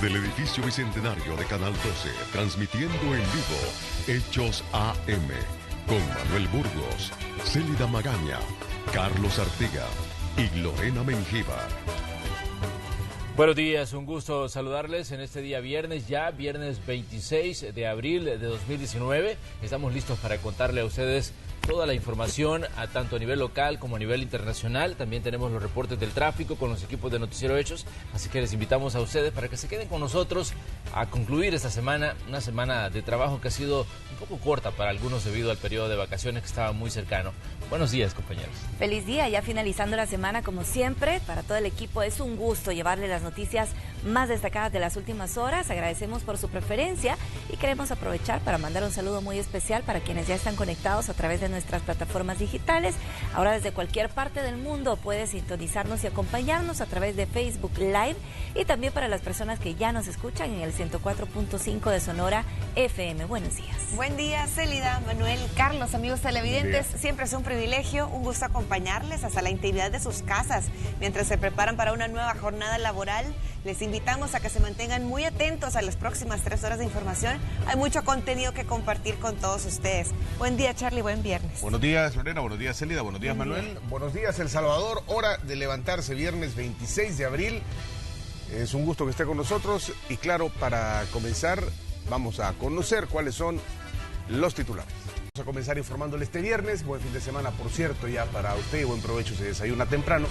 Desde el edificio Bicentenario de Canal 12, transmitiendo en vivo Hechos AM, con Manuel Burgos, Célida Magaña, Carlos Artiga y Lorena Mengíbar. Buenos días, un gusto saludarles en este día viernes, ya viernes 26 de abril de 2019. Estamos listos para contarle a ustedes toda la información, tanto a nivel local como a nivel internacional. También tenemos los reportes del tráfico con los equipos de Noticiero Hechos, así que les invitamos a ustedes para que se queden con nosotros a concluir esta semana, una semana de trabajo que ha sido un poco corta para algunos debido al periodo de vacaciones que estaba muy cercano. Buenos días, compañeros. Feliz día, ya finalizando la semana como siempre. Para todo el equipo es un gusto llevarle las noticias más destacadas de las últimas horas. Agradecemos por su preferencia y queremos aprovechar para mandar un saludo muy especial para quienes ya están conectados a través de nuestras plataformas digitales. Ahora desde cualquier parte del mundo puede sintonizarnos y acompañarnos a través de Facebook Live, y también para las personas que ya nos escuchan en el 104.5 de Sonora FM. Buenos días. Buen día, Célida, Manuel, Carlos, amigos televidentes. Siempre es un privilegio, un gusto acompañarles hasta la intimidad de sus casas mientras se preparan para una nueva jornada laboral. Les invitamos a que se mantengan muy atentos a las próximas 3 horas de información. Hay mucho contenido que compartir con todos ustedes. Buen día, Charlie, buen viernes. Buenos días, Lorena, buenos días, Célida, buenos días, Manuel. Buenos días, El Salvador. Hora de levantarse, viernes 26 de abril. Es un gusto que esté con nosotros y claro, para comenzar vamos a conocer cuáles son los titulares. Vamos a comenzar informándole este viernes. Buen fin de semana, por cierto, ya para usted, y buen provecho si desayuna temprano,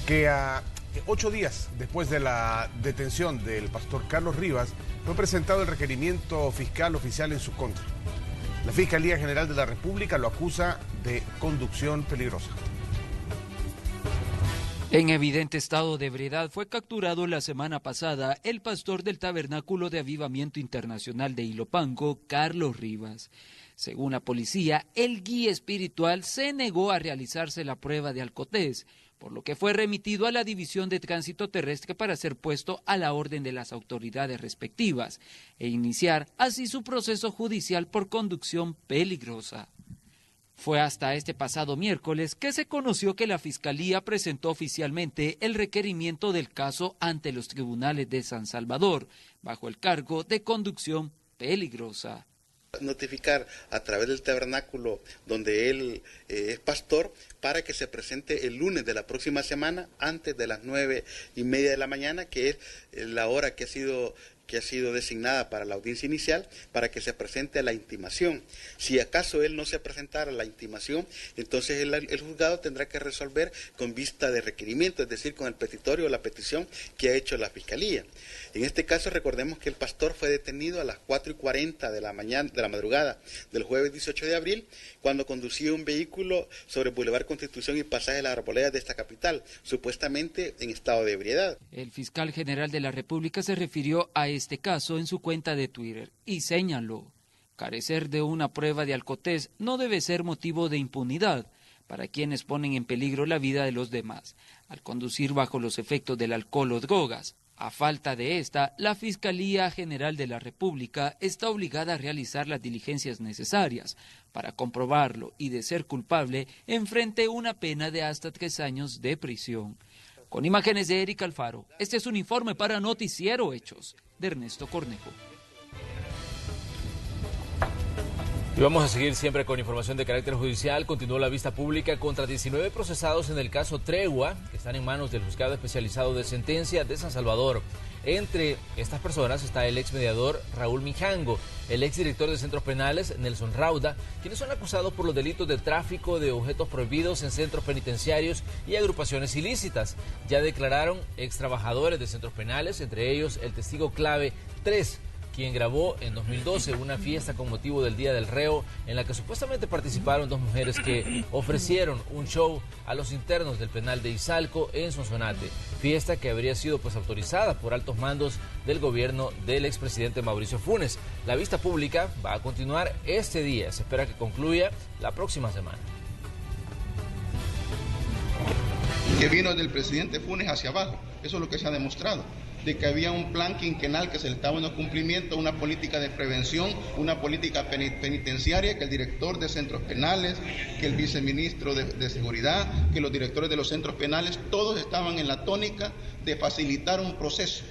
que a 8 días después de la detención del pastor Carlos Rivas fue presentado el requerimiento fiscal oficial en su contra. La Fiscalía General de la República lo acusa de conducción peligrosa. En evidente estado de ebriedad fue capturado la semana pasada el pastor del Tabernáculo de Avivamiento Internacional de Ilopango, Carlos Rivas. Según la policía, el guía espiritual se negó a realizarse la prueba de alcotés, por lo que fue remitido a la División de Tránsito Terrestre para ser puesto a la orden de las autoridades respectivas e iniciar así su proceso judicial por conducción peligrosa. Fue hasta este pasado miércoles que se conoció que la Fiscalía presentó oficialmente el requerimiento del caso ante los tribunales de San Salvador, bajo el cargo de conducción peligrosa. Notificar a través del tabernáculo donde él es pastor para que se presente el lunes de la próxima semana antes de las 9:30 de la mañana, que es la hora que ha sido designada para la audiencia inicial, para que se presente la intimación. Si acaso él no se presentara la intimación, entonces el juzgado tendrá que resolver con vista de requerimiento, es decir, con el petitorio o la petición que ha hecho la Fiscalía. En este caso, recordemos que el pastor fue detenido a las 4:40 de la madrugada del jueves 18 de abril, cuando conducía un vehículo sobre Boulevard Constitución y Pasaje de las Arboledas de esta capital, supuestamente en estado de ebriedad. El fiscal general de la República se refirió a este caso en su cuenta de Twitter y señaló: carecer de una prueba de alcotés no debe ser motivo de impunidad para quienes ponen en peligro la vida de los demás al conducir bajo los efectos del alcohol o drogas. A falta de esta, la Fiscalía General de la República está obligada a realizar las diligencias necesarias para comprobarlo y, de ser culpable, enfrente una pena de hasta 3 años de prisión. Con imágenes de Erika Alfaro, este es un informe para Noticiero Hechos, de Ernesto Cornejo. Y vamos a seguir siempre con información de carácter judicial. Continuó la vista pública contra 19 procesados en el caso Tregua, que están en manos del Juzgado Especializado de Sentencia de San Salvador. Entre estas personas está el ex mediador Raúl Mijango, el ex director de centros penales Nelson Rauda, quienes son acusados por los delitos de tráfico de objetos prohibidos en centros penitenciarios y agrupaciones ilícitas. Ya declararon ex trabajadores de centros penales, entre ellos el testigo clave 3, quien grabó en 2012 una fiesta con motivo del Día del Reo en la que supuestamente participaron 2 mujeres que ofrecieron un show a los internos del penal de Izalco en Sonsonate, fiesta que habría sido autorizada por altos mandos del gobierno del expresidente Mauricio Funes. La vista pública va a continuar este día, se espera que concluya la próxima semana. Que vino del presidente Funes hacia abajo, eso es lo que se ha demostrado, de que había un plan quinquenal que se le estaba dando cumplimiento, una política de prevención, una política penitenciaria, que el director de centros penales, que el viceministro de Seguridad, que los directores de los centros penales, todos estaban en la tónica de facilitar un proceso.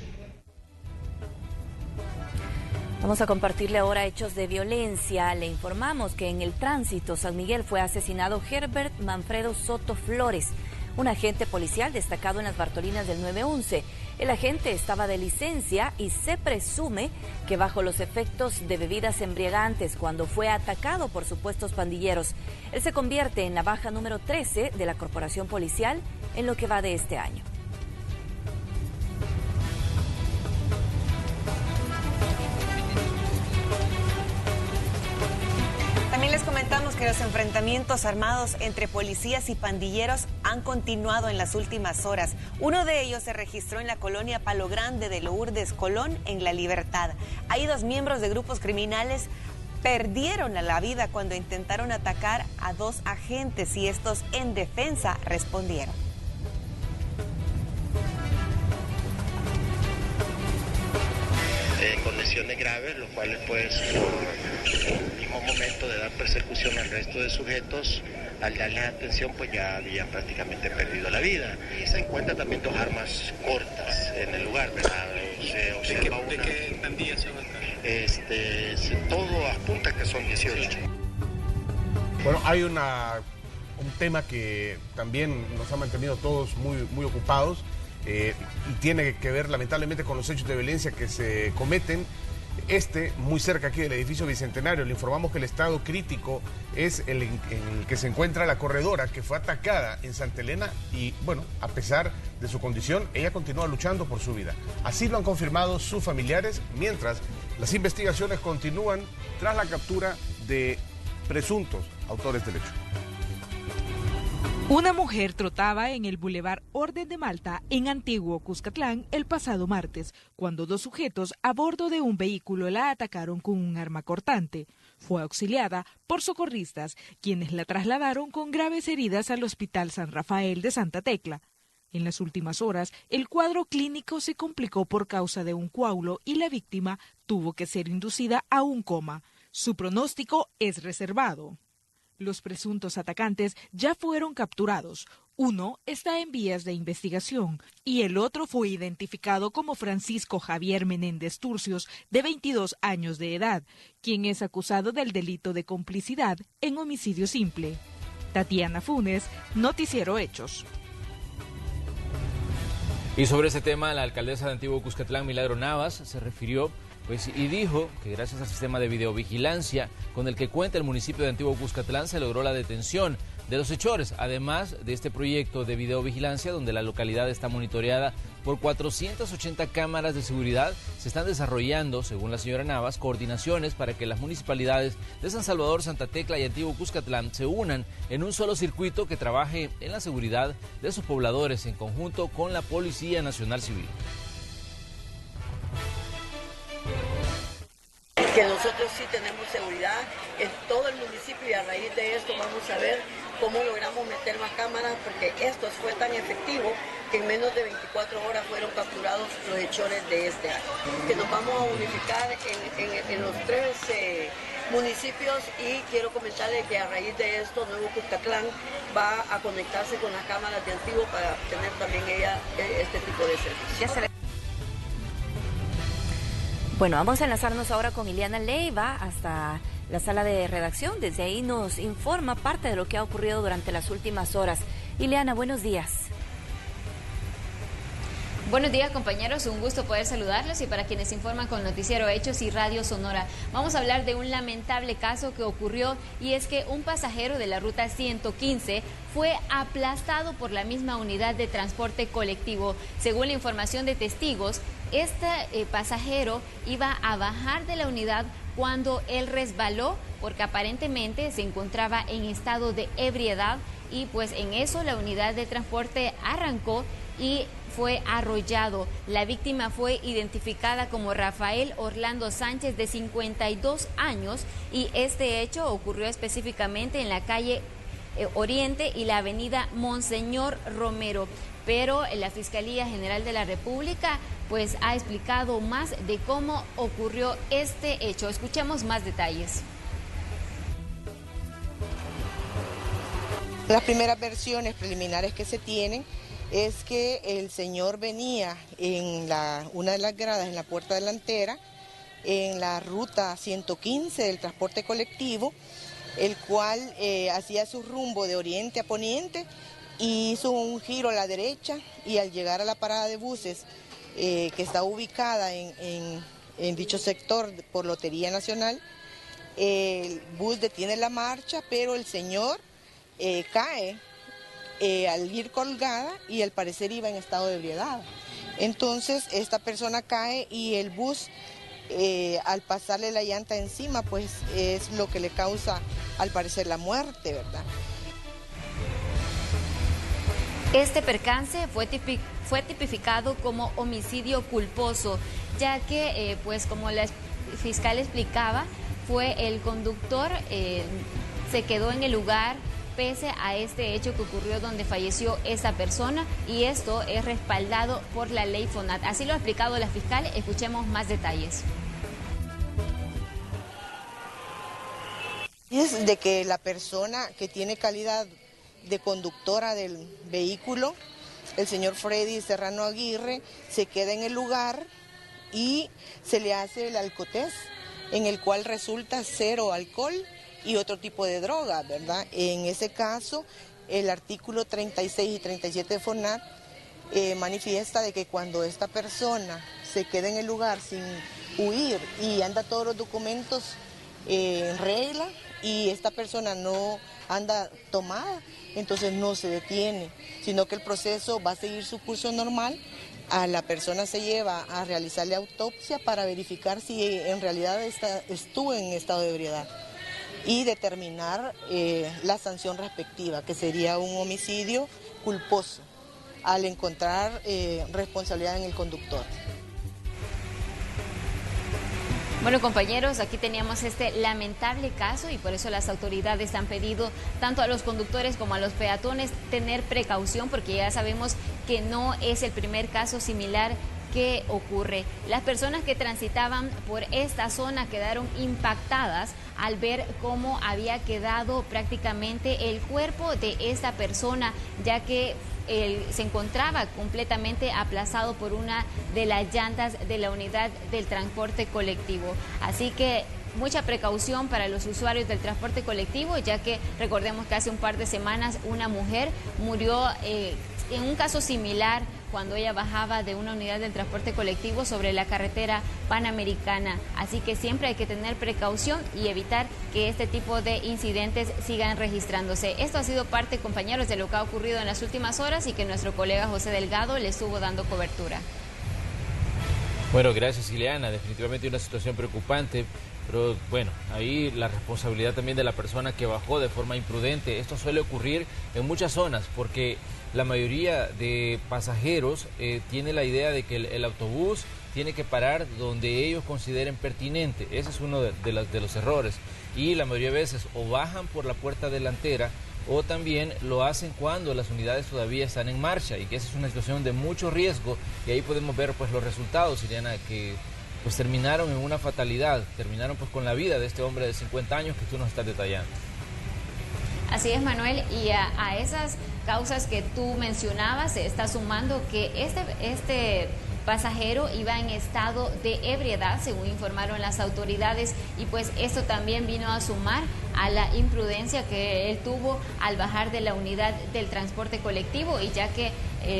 Vamos a compartirle ahora hechos de violencia. Le informamos que en el tránsito San Miguel fue asesinado Herbert Manfredo Soto Flores, un agente policial destacado en las Bartolinas del 911. El agente estaba de licencia y se presume que bajo los efectos de bebidas embriagantes cuando fue atacado por supuestos pandilleros. Él se convierte en la baja número 13 de la corporación policial en lo que va de este año. También les comentamos que los enfrentamientos armados entre policías y pandilleros han continuado en las últimas horas. Uno de ellos se registró en la colonia Palo Grande de Lourdes Colón, en La Libertad. Ahí 2 miembros de grupos criminales perdieron la vida cuando intentaron atacar a 2 agentes y estos en defensa respondieron. Con lesiones graves, los cuales pues por el mismo momento de dar persecución al resto de sujetos, al darles atención pues ya habían prácticamente perdido la vida. Y se encuentran también 2 armas cortas en el lugar, ¿verdad? Se observa ¿De qué pandillas son acá? Todo apunta que son 18. Bueno, hay un tema que también nos ha mantenido todos muy ocupados. Y tiene que ver lamentablemente con los hechos de violencia que se cometen muy cerca aquí del edificio Bicentenario. Le informamos que el estado crítico es en el que se encuentra la corredora que fue atacada en Santa Elena y bueno, a pesar de su condición, ella continúa luchando por su vida. Así lo han confirmado sus familiares, mientras las investigaciones continúan tras la captura de presuntos autores del hecho. Una mujer trotaba en el Boulevard Orden de Malta, en Antiguo Cuscatlán, el pasado martes, cuando 2 sujetos a bordo de un vehículo la atacaron con un arma cortante. Fue auxiliada por socorristas, quienes la trasladaron con graves heridas al Hospital San Rafael de Santa Tecla. En las últimas horas, el cuadro clínico se complicó por causa de un coágulo y la víctima tuvo que ser inducida a un coma. Su pronóstico es reservado. Los presuntos atacantes ya fueron capturados. Uno está en vías de investigación y el otro fue identificado como Francisco Javier Menéndez Turcios, de 22 años de edad, quien es acusado del delito de complicidad en homicidio simple. Tatiana Funes, Noticiero Hechos. Y sobre ese tema, la alcaldesa de Antiguo Cuscatlán, Milagro Navas, se refirió y dijo que gracias al sistema de videovigilancia con el que cuenta el municipio de Antiguo Cuscatlán se logró la detención de los hechores, además de este proyecto de videovigilancia donde la localidad está monitoreada por 480 cámaras de seguridad. Se están desarrollando, según la señora Navas, coordinaciones para que las municipalidades de San Salvador, Santa Tecla y Antiguo Cuscatlán se unan en un solo circuito que trabaje en la seguridad de sus pobladores en conjunto con la Policía Nacional Civil. Que nosotros sí tenemos seguridad en todo el municipio y a raíz de esto vamos a ver cómo logramos meter más cámaras, porque esto fue tan efectivo que en menos de 24 horas fueron capturados los hechores de este año. Que nos vamos a unificar en los 3 municipios y quiero comentarles que a raíz de esto Nuevo Cuscatlán va a conectarse con las cámaras de Antiguo para tener también este tipo de servicios. Bueno, vamos a enlazarnos ahora con Ileana Leiva hasta la sala de redacción. Desde ahí nos informa parte de lo que ha ocurrido durante las últimas horas. Ileana, buenos días. Buenos días, compañeros, un gusto poder saludarlos y para quienes informan con Noticiero Hechos y Radio Sonora. Vamos a hablar de un lamentable caso que ocurrió y es que un pasajero de la ruta 115 fue aplastado por la misma unidad de transporte colectivo. Según la información de testigos, este pasajero iba a bajar de la unidad cuando él resbaló porque aparentemente se encontraba en estado de ebriedad y pues en eso la unidad de transporte arrancó y fue arrollado. La víctima fue identificada como Rafael Orlando Sánchez, de 52 años, y este hecho ocurrió específicamente en la calle Oriente y la avenida Monseñor Romero. Pero la Fiscalía General de la República pues ha explicado más de cómo ocurrió este hecho. Escuchemos más detalles. Las primeras versiones preliminares que se tienen es que el señor venía en una de las gradas, en la puerta delantera, en la ruta 115 del transporte colectivo, el cual hacía su rumbo de oriente a poniente y hizo un giro a la derecha, y al llegar a la parada de buses que está ubicada en dicho sector por Lotería Nacional, el bus detiene la marcha, pero el señor cae al ir colgada y al parecer iba en estado de ebriedad. Entonces esta persona cae y el bus, al pasarle la llanta encima, pues es lo que le causa al parecer la muerte, ¿verdad? Este percance fue tipificado como homicidio culposo, ya que, pues como la fiscal explicaba, fue el conductor, se quedó en el lugar pese a este hecho que ocurrió donde falleció esa persona, y esto es respaldado por la ley FONAT. Así lo ha explicado la fiscal, escuchemos más detalles. Es de que la persona que tiene calidad de conductora del vehículo, el señor Freddy Serrano Aguirre, se queda en el lugar y se le hace el alcotest, en el cual resulta 0 alcohol y otro tipo de droga, ¿verdad? En ese caso, el artículo 36 y 37 de FONAT manifiesta de que cuando esta persona se queda en el lugar sin huir y anda todos los documentos en regla, y esta persona no anda tomada, entonces no se detiene, sino que el proceso va a seguir su curso normal. A la persona se lleva a realizarle autopsia para verificar si en realidad estuvo en estado de ebriedad y determinar la sanción respectiva, que sería un homicidio culposo al encontrar responsabilidad en el conductor. Bueno, compañeros, aquí teníamos este lamentable caso, y por eso las autoridades han pedido tanto a los conductores como a los peatones tener precaución, porque ya sabemos que no es el primer caso similar que ocurre. Las personas que transitaban por esta zona quedaron impactadas al ver cómo había quedado prácticamente el cuerpo de esta persona, ya que se encontraba completamente aplazado por una de las llantas de la unidad del transporte colectivo. Así que mucha precaución para los usuarios del transporte colectivo, ya que recordemos que hace un par de semanas una mujer murió en un caso similar cuando ella bajaba de una unidad del transporte colectivo sobre la carretera panamericana. Así que siempre hay que tener precaución y evitar que este tipo de incidentes sigan registrándose. Esto ha sido parte, compañeros, de lo que ha ocurrido en las últimas horas y que nuestro colega José Delgado le estuvo dando cobertura. Bueno, gracias, Ileana. Definitivamente una situación preocupante, pero bueno, ahí la responsabilidad también de la persona que bajó de forma imprudente. Esto suele ocurrir en muchas zonas porque la mayoría de pasajeros tiene la idea de que el autobús tiene que parar donde ellos consideren pertinente. Ese es uno de los errores. Y la mayoría de veces o bajan por la puerta delantera o también lo hacen cuando las unidades todavía están en marcha, y que esa es una situación de mucho riesgo, y ahí podemos ver pues los resultados, Ileana, que pues terminaron en una fatalidad, terminaron pues con la vida de este hombre de 50 años que tú nos estás detallando. Así es, Manuel, y a esas causas que tú mencionabas se está sumando que este pasajero iba en estado de ebriedad, según informaron las autoridades, y pues esto también vino a sumar a la imprudencia que él tuvo al bajar de la unidad del transporte colectivo, y ya que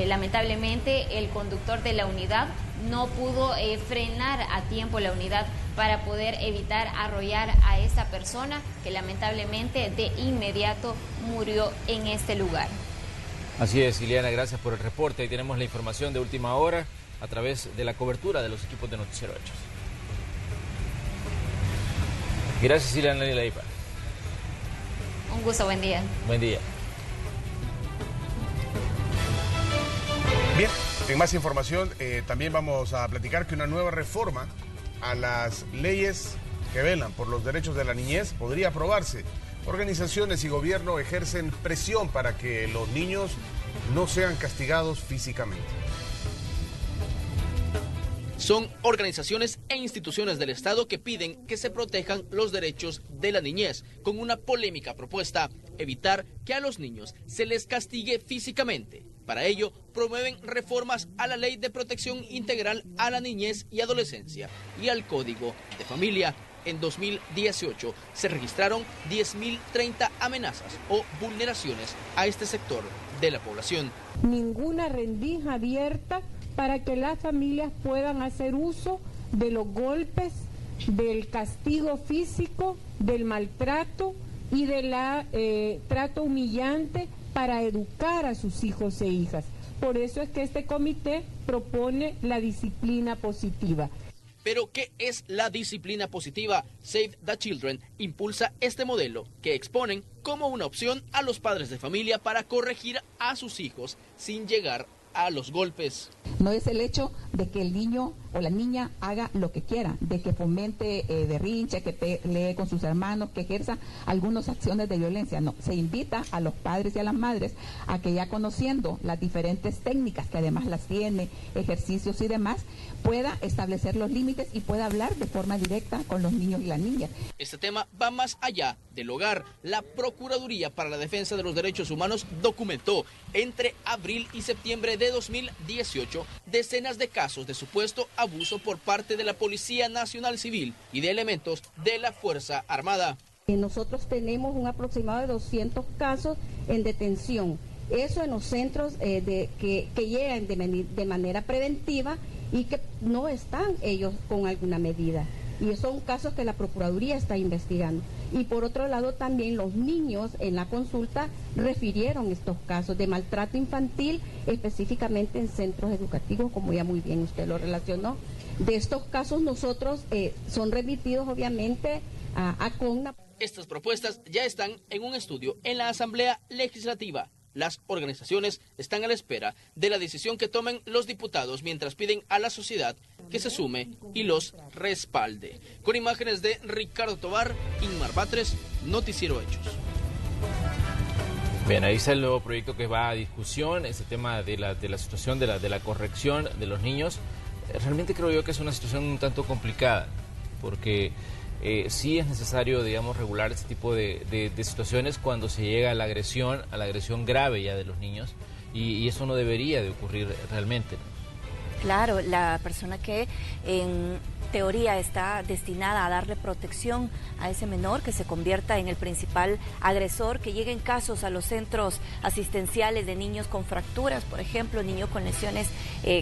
lamentablemente el conductor de la unidad no pudo frenar a tiempo la unidad para poder evitar arrollar a esta persona, que lamentablemente de inmediato murió en este lugar. Así es, Ileana, gracias por el reporte. Ahí tenemos la información de última hora a través de la cobertura de los equipos de Noticiero Hechos. Gracias, Ileana Leiva. Un gusto, buen día. Buen día. Bien, en más información también vamos a platicar que una nueva reforma a las leyes que velan por los derechos de la niñez podría aprobarse. Organizaciones y gobierno ejercen presión para que los niños no sean castigados físicamente. Son organizaciones e instituciones del Estado que piden que se protejan los derechos de la niñez, con una polémica propuesta. evitar que a los niños se les castigue físicamente. Para ello, promueven reformas a la Ley de Protección Integral a la Niñez y Adolescencia y al Código de Familia. En 2018 se registraron 10.030 amenazas o vulneraciones a este sector de la población. Ninguna rendija abierta para que las familias puedan hacer uso de los golpes, del castigo físico, del maltrato y del trato humillante para educar a sus hijos e hijas. Por eso es que este comité propone la disciplina positiva. Pero, ¿qué es la disciplina positiva? Save the Children impulsa este modelo que exponen como una opción a los padres de familia para corregir a sus hijos sin llegar a los golpes. No es el hecho de que el niño o la niña haga lo que quiera, de que fomente berrinche, que pelee con sus hermanos, que ejerza algunas acciones de violencia. No, se invita a los padres y a las madres a que ya conociendo las diferentes técnicas, que además las tiene, ejercicios y demás, pueda establecer los límites y pueda hablar de forma directa con los niños y las niñas. Este tema va más allá del hogar. La Procuraduría para la Defensa de los Derechos Humanos documentó entre abril y septiembre de 2018 decenas de casos de supuesto abuso por parte de la Policía Nacional Civil y de elementos de la Fuerza Armada. Nosotros tenemos un aproximado de 200 casos en detención. Eso en los centros que llegan de manera preventiva y que no están ellos con alguna medida. Y son casos que la Procuraduría está investigando. Y por otro lado también los niños en la consulta refirieron estos casos de maltrato infantil, específicamente en centros educativos, como ya muy bien usted lo relacionó. De estos casos nosotros son remitidos obviamente a CONNA. Estas propuestas ya están en un estudio en la Asamblea Legislativa. Las organizaciones están a la espera de la decisión que tomen los diputados mientras piden a la sociedad que se sume y los respalde. Con imágenes de Ricardo Tobar, Inmar Batres, Noticiero Hechos. Bien, ahí está el nuevo proyecto que va a discusión, ese tema de la situación de la corrección de los niños. Realmente creo yo que es una situación un tanto complicada, porque sí es necesario, digamos, regular este tipo de situaciones cuando se llega a la agresión grave ya de los niños, y eso no debería de ocurrir realmente, ¿no? Claro, la persona que en teoría está destinada a darle protección a ese menor, que se convierta en el principal agresor, que lleguen casos a los centros asistenciales de niños con fracturas, por ejemplo, niños con lesiones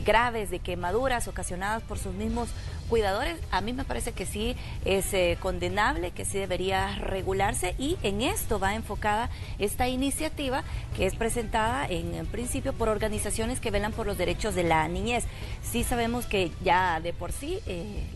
graves de quemaduras ocasionadas por sus mismos cuidadores. A mí me parece que sí es condenable, que sí debería regularse, y en esto va enfocada esta iniciativa que es presentada en principio por organizaciones que velan por los derechos de la niñez. Sí sabemos que ya de por sí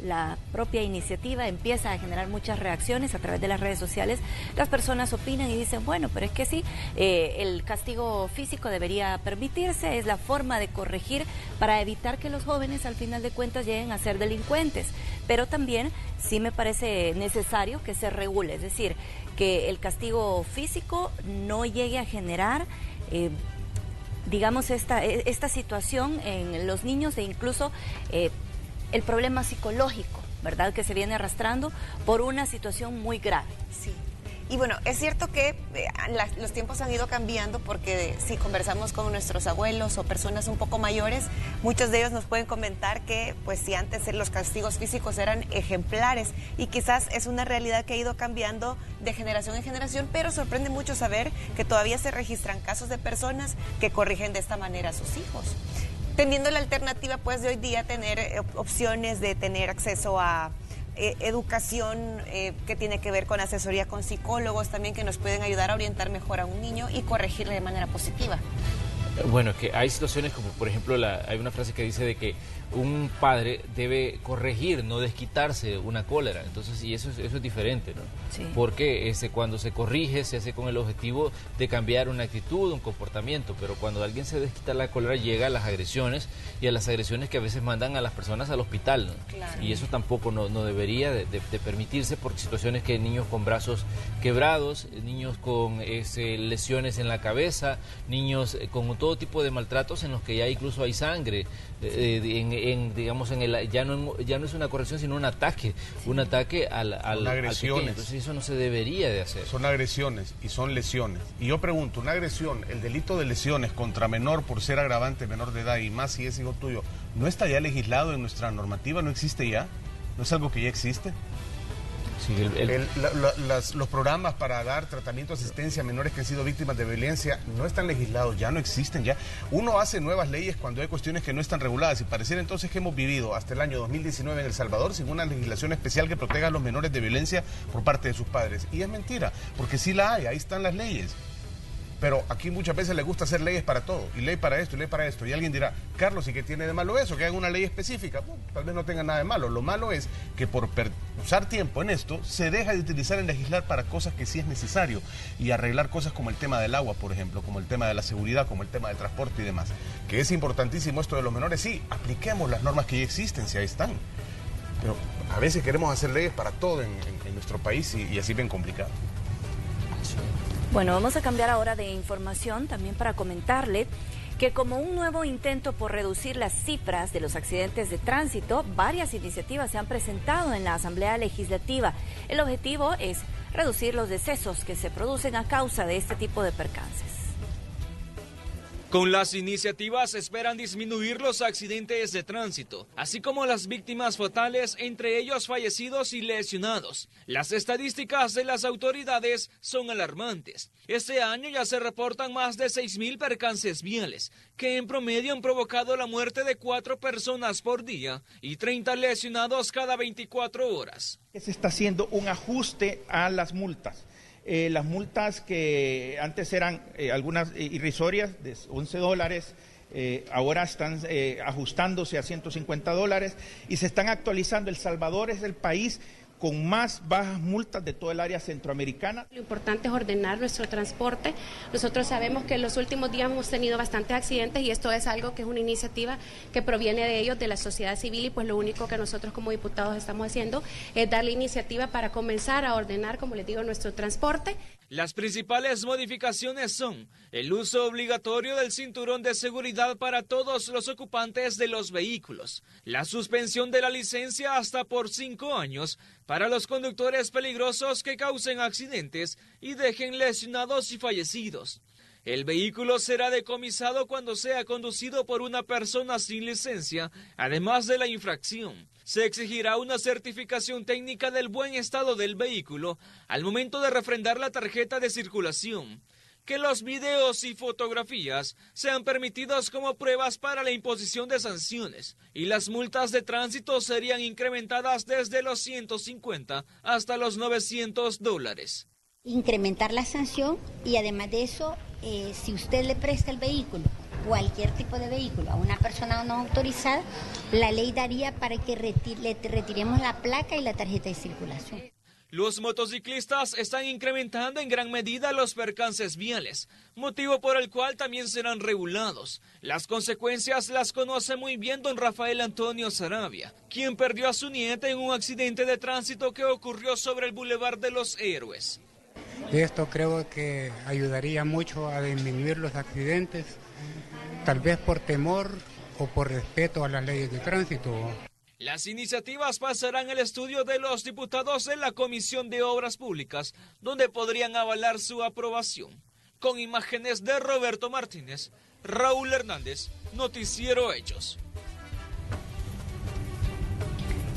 la propia iniciativa empieza a generar muchas reacciones a través de las redes sociales. Las personas opinan y dicen, bueno, pero es que sí, el castigo físico debería permitirse, es la forma de corregir para evitar que los jóvenes al final de cuentas lleguen a ser delincuentes. Pero también sí me parece necesario que se regule, es decir, que el castigo físico no llegue a generar digamos, esta situación en los niños, e incluso el problema psicológico, ¿verdad?, que se viene arrastrando por una situación muy grave. Sí. Y bueno, es cierto que los tiempos han ido cambiando, porque si conversamos con nuestros abuelos o personas un poco mayores, muchos de ellos nos pueden comentar que pues si antes los castigos físicos eran ejemplares, y quizás es una realidad que ha ido cambiando de generación en generación, pero sorprende mucho saber que todavía se registran casos de personas que corrigen de esta manera a sus hijos, teniendo la alternativa pues de hoy día tener opciones de tener acceso a educación que tiene que ver con asesoría con psicólogos también, que nos pueden ayudar a orientar mejor a un niño y corregirle de manera positiva. Bueno, que hay situaciones como, por ejemplo, hay una frase que dice de que un padre debe corregir, no desquitarse una cólera. Entonces, y eso es diferente, ¿no? Sí. Porque cuando se corrige se hace con el objetivo de cambiar una actitud, un comportamiento, pero cuando alguien se desquita la cólera llega a las agresiones, y a las agresiones que a veces mandan a las personas al hospital, ¿no? Claro. Y eso tampoco no debería de permitirse, porque situaciones que niños con brazos quebrados, niños con lesiones en la cabeza, niños con todo todo tipo de maltratos en los que ya incluso hay sangre, ya no es una corrección sino un ataque al pequeño. Entonces eso no se debería de hacer. Son agresiones y son lesiones. Y yo pregunto, una agresión, el delito de lesiones contra menor por ser agravante menor de edad y más si es hijo tuyo, ¿no está ya legislado en nuestra normativa? ¿No existe ya? ¿No es algo que ya existe? Sí, los programas para dar tratamiento, asistencia a menores que han sido víctimas de violencia no están legislados, ya no existen ya. Uno hace nuevas leyes cuando hay cuestiones que no están reguladas y pareciera entonces que hemos vivido hasta el año 2019 en El Salvador sin una legislación especial que proteja a los menores de violencia por parte de sus padres. Y es mentira, porque sí la hay, ahí están las leyes. Pero aquí muchas veces les gusta hacer leyes para todo, y ley para esto, y ley para esto. Y alguien dirá, Carlos, ¿y qué tiene de malo eso? Que hagan una ley específica. Bueno, tal vez no tenga nada de malo. Lo malo es que por usar tiempo en esto, se deja de utilizar en legislar para cosas que sí es necesario. Y arreglar cosas como el tema del agua, por ejemplo, como el tema de la seguridad, como el tema del transporte y demás. Que es importantísimo esto de los menores. Sí, apliquemos las normas que ya existen, si ahí están. Pero a veces queremos hacer leyes para todo en nuestro país y así bien complicado. Bueno, vamos a cambiar ahora de información también para comentarle que como un nuevo intento por reducir las cifras de los accidentes de tránsito, varias iniciativas se han presentado en la Asamblea Legislativa. El objetivo es reducir los decesos que se producen a causa de este tipo de percances. Con las iniciativas esperan disminuir los accidentes de tránsito, así como las víctimas fatales, entre ellos fallecidos y lesionados. Las estadísticas de las autoridades son alarmantes. Este año ya se reportan más de 6.000 percances viales, que en promedio han provocado la muerte de 4 personas por día y 30 lesionados cada 24 horas. Se está haciendo un ajuste a las multas. Las multas que antes eran algunas irrisorias de $11, ahora están ajustándose a $150 y se están actualizando. El Salvador es el país con más bajas multas de todo el área centroamericana. Lo importante es ordenar nuestro transporte. Nosotros sabemos que en los últimos días hemos tenido bastantes accidentes y esto es algo que es una iniciativa que proviene de ellos, de la sociedad civil, y pues lo único que nosotros como diputados estamos haciendo es darle iniciativa para comenzar a ordenar, como les digo, nuestro transporte. Las principales modificaciones son el uso obligatorio del cinturón de seguridad para todos los ocupantes de los vehículos, la suspensión de la licencia hasta por 5 años para los conductores peligrosos que causen accidentes y dejen lesionados y fallecidos. El vehículo será decomisado cuando sea conducido por una persona sin licencia, además de la infracción. Se exigirá una certificación técnica del buen estado del vehículo al momento de refrendar la tarjeta de circulación. Que los videos y fotografías sean permitidos como pruebas para la imposición de sanciones y las multas de tránsito serían incrementadas desde los $150 hasta los $900. Incrementar la sanción y además de eso, si usted le presta el vehículo, cualquier tipo de vehículo, a una persona no autorizada, la ley daría para que le retiremos la placa y la tarjeta de circulación. Los motociclistas están incrementando en gran medida los percances viales, motivo por el cual también serán regulados. Las consecuencias las conoce muy bien don Rafael Antonio Sarabia, quien perdió a su nieta en un accidente de tránsito que ocurrió sobre el Boulevard de los Héroes. Esto creo que ayudaría mucho a disminuir los accidentes, tal vez por temor o por respeto a las leyes de tránsito. Las iniciativas pasarán el estudio de los diputados en la Comisión de Obras Públicas, donde podrían avalar su aprobación. Con imágenes de Roberto Martínez, Raúl Hernández, Noticiero Hechos.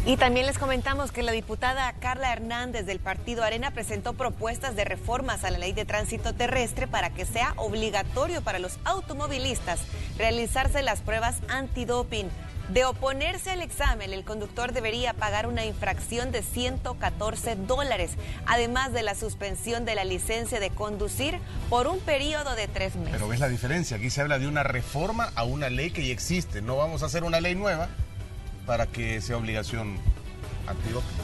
Y también les comentamos que la diputada Carla Hernández del Partido Arena presentó propuestas de reformas a la Ley de Tránsito Terrestre para que sea obligatorio para los automovilistas realizarse las pruebas antidoping. De oponerse al examen, el conductor debería pagar una infracción de $114, además de la suspensión de la licencia de conducir por un periodo de 3 meses. Pero ves la diferencia, aquí se habla de una reforma a una ley que ya existe. No vamos a hacer una ley nueva para que sea obligación antidoping.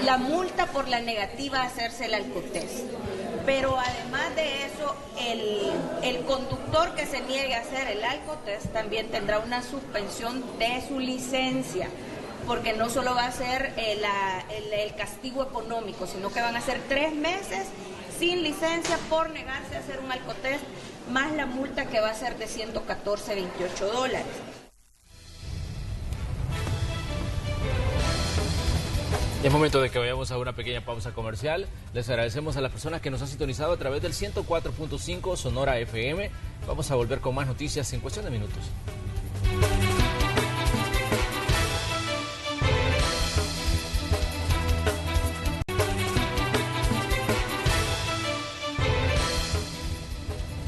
La multa por la negativa a hacerse el alcotest. Pero además de eso, el conductor que se niegue a hacer el alcotest también tendrá una suspensión de su licencia, porque no solo va a ser el castigo económico, sino que van a ser 3 meses sin licencia por negarse a hacer un alcotest, más la multa que va a ser de $114.28. Es momento de que vayamos a una pequeña pausa comercial. Les agradecemos a las personas que nos han sintonizado a través del 104.5 Sonora FM. Vamos a volver con más noticias en cuestión de minutos.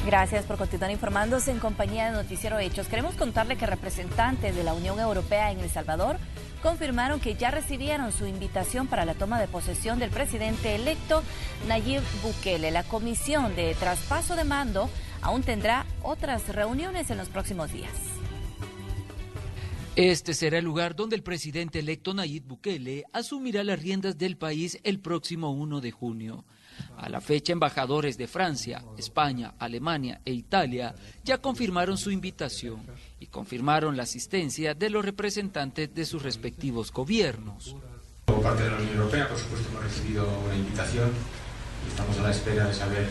Gracias por continuar informándose en compañía de Noticiero Hechos. Queremos contarle que representantes de la Unión Europea en El Salvador confirmaron que ya recibieron su invitación para la toma de posesión del presidente electo Nayib Bukele. La comisión de traspaso de mando aún tendrá otras reuniones en los próximos días. Este será el lugar donde el presidente electo Nayib Bukele asumirá las riendas del país el próximo 1 de junio. A la fecha, embajadores de Francia, España, Alemania e Italia ya confirmaron su invitación y confirmaron la asistencia de los representantes de sus respectivos gobiernos. Por parte de la Unión Europea, por supuesto, hemos recibido una invitación y estamos a la espera de saber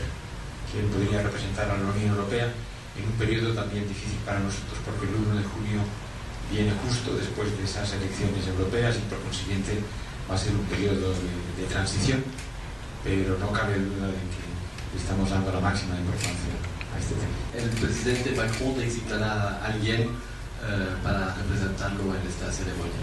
quién podría representar a la Unión Europea en un periodo también difícil para nosotros, porque el 1 de junio viene justo después de esas elecciones europeas y por consiguiente va a ser un periodo de transición. Pero no cabe duda de que estamos dando la máxima importancia a este tema. El presidente Macron necesitará a alguien para representarlo en esta ceremonia.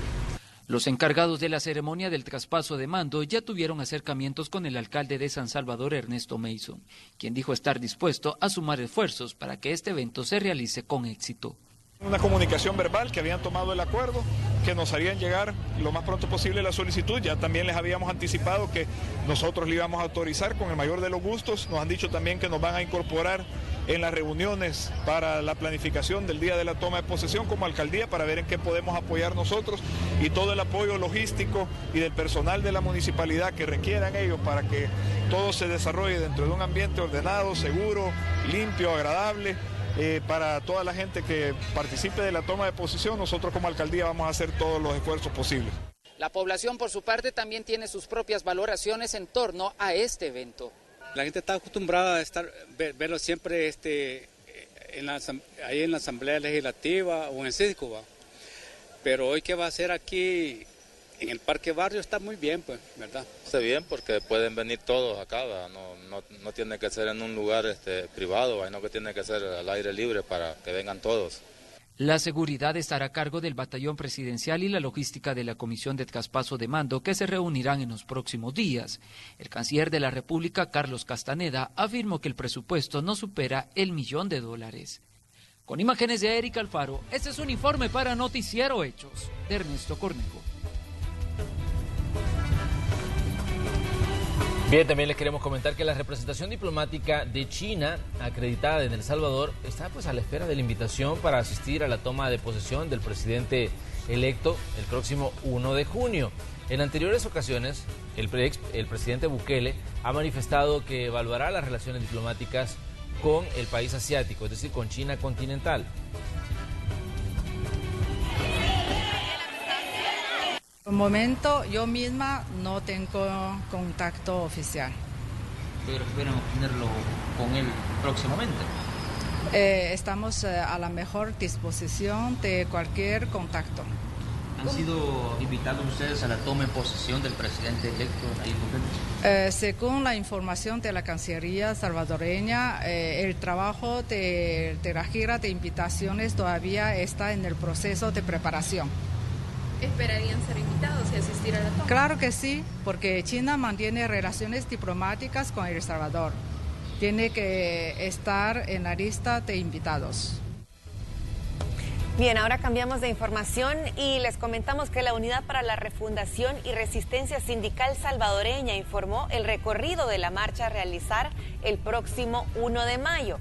Los encargados de la ceremonia del traspaso de mando ya tuvieron acercamientos con el alcalde de San Salvador, Ernesto Mason, quien dijo estar dispuesto a sumar esfuerzos para que este evento se realice con éxito. Una comunicación verbal que habían tomado el acuerdo, que nos harían llegar lo más pronto posible la solicitud. Ya también les habíamos anticipado que nosotros le íbamos a autorizar con el mayor de los gustos. Nos han dicho también que nos van a incorporar en las reuniones para la planificación del día de la toma de posesión como alcaldía para ver en qué podemos apoyar nosotros y todo el apoyo logístico y del personal de la municipalidad que requieran ellos para que todo se desarrolle dentro de un ambiente ordenado, seguro, limpio, agradable. Para toda la gente que participe de la toma de posesión, nosotros como alcaldía vamos a hacer todos los esfuerzos posibles. La población, por su parte, también tiene sus propias valoraciones en torno a este evento. La gente está acostumbrada a verlo siempre ahí en la Asamblea Legislativa o en Císco, pero hoy que va a ser aquí en el Parque Barrio está muy bien, pues, ¿verdad? Está bien porque pueden venir todos acá, no tiene que ser en un lugar privado, sino que tiene que ser al aire libre para que vengan todos. La seguridad estará a cargo del batallón presidencial y la logística de la Comisión de Traspaso de Mando, que se reunirán en los próximos días. El canciller de la República, Carlos Castaneda, afirmó que el presupuesto no supera el $1.000.000. Con imágenes de Erika Alfaro, este es un informe para Noticiero Hechos, de Ernesto Cornejo. Bien, también les queremos comentar que la representación diplomática de China, acreditada en El Salvador, está a la espera de la invitación para asistir a la toma de posesión del presidente electo el próximo 1 de junio. En anteriores ocasiones, el presidente Bukele ha manifestado que evaluará las relaciones diplomáticas con el país asiático, es decir, con China continental. Por el momento yo misma no tengo contacto oficial. ¿Pero esperan obtenerlo con él próximamente? Estamos a la mejor disposición de cualquier contacto. ¿Han sido invitados ustedes a la toma en posesión del presidente electo Nayib Bukele? Según la información de la Cancillería salvadoreña, el trabajo de la gira de invitaciones todavía está en el proceso de preparación. ¿Esperarían ser invitados y asistir a la toma? Claro que sí, porque China mantiene relaciones diplomáticas con El Salvador. Tiene que estar en la lista de invitados. Bien, ahora cambiamos de información y les comentamos que la Unidad para la Refundación y Resistencia Sindical Salvadoreña informó el recorrido de la marcha a realizar el próximo 1 de mayo.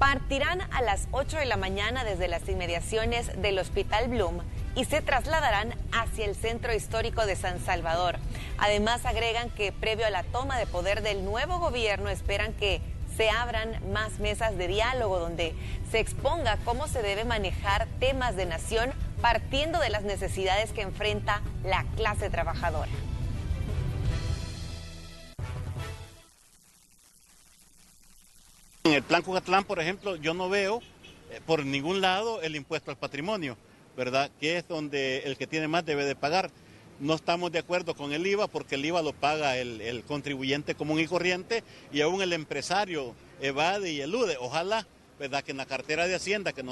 Partirán a las 8 de la mañana desde las inmediaciones del Hospital Bloom y se trasladarán hacia el centro histórico de San Salvador. Además, agregan que previo a la toma de poder del nuevo gobierno esperan que se abran más mesas de diálogo donde se exponga cómo se debe manejar temas de nación partiendo de las necesidades que enfrenta la clase trabajadora. En el Plan Cucatlán, por ejemplo, yo no veo por ningún lado el impuesto al patrimonio, ¿verdad? Que es donde el que tiene más debe de pagar. No estamos de acuerdo con el IVA porque el IVA lo paga el contribuyente común y corriente y aún el empresario evade y elude. Ojalá, ¿verdad?, que en la cartera de Hacienda que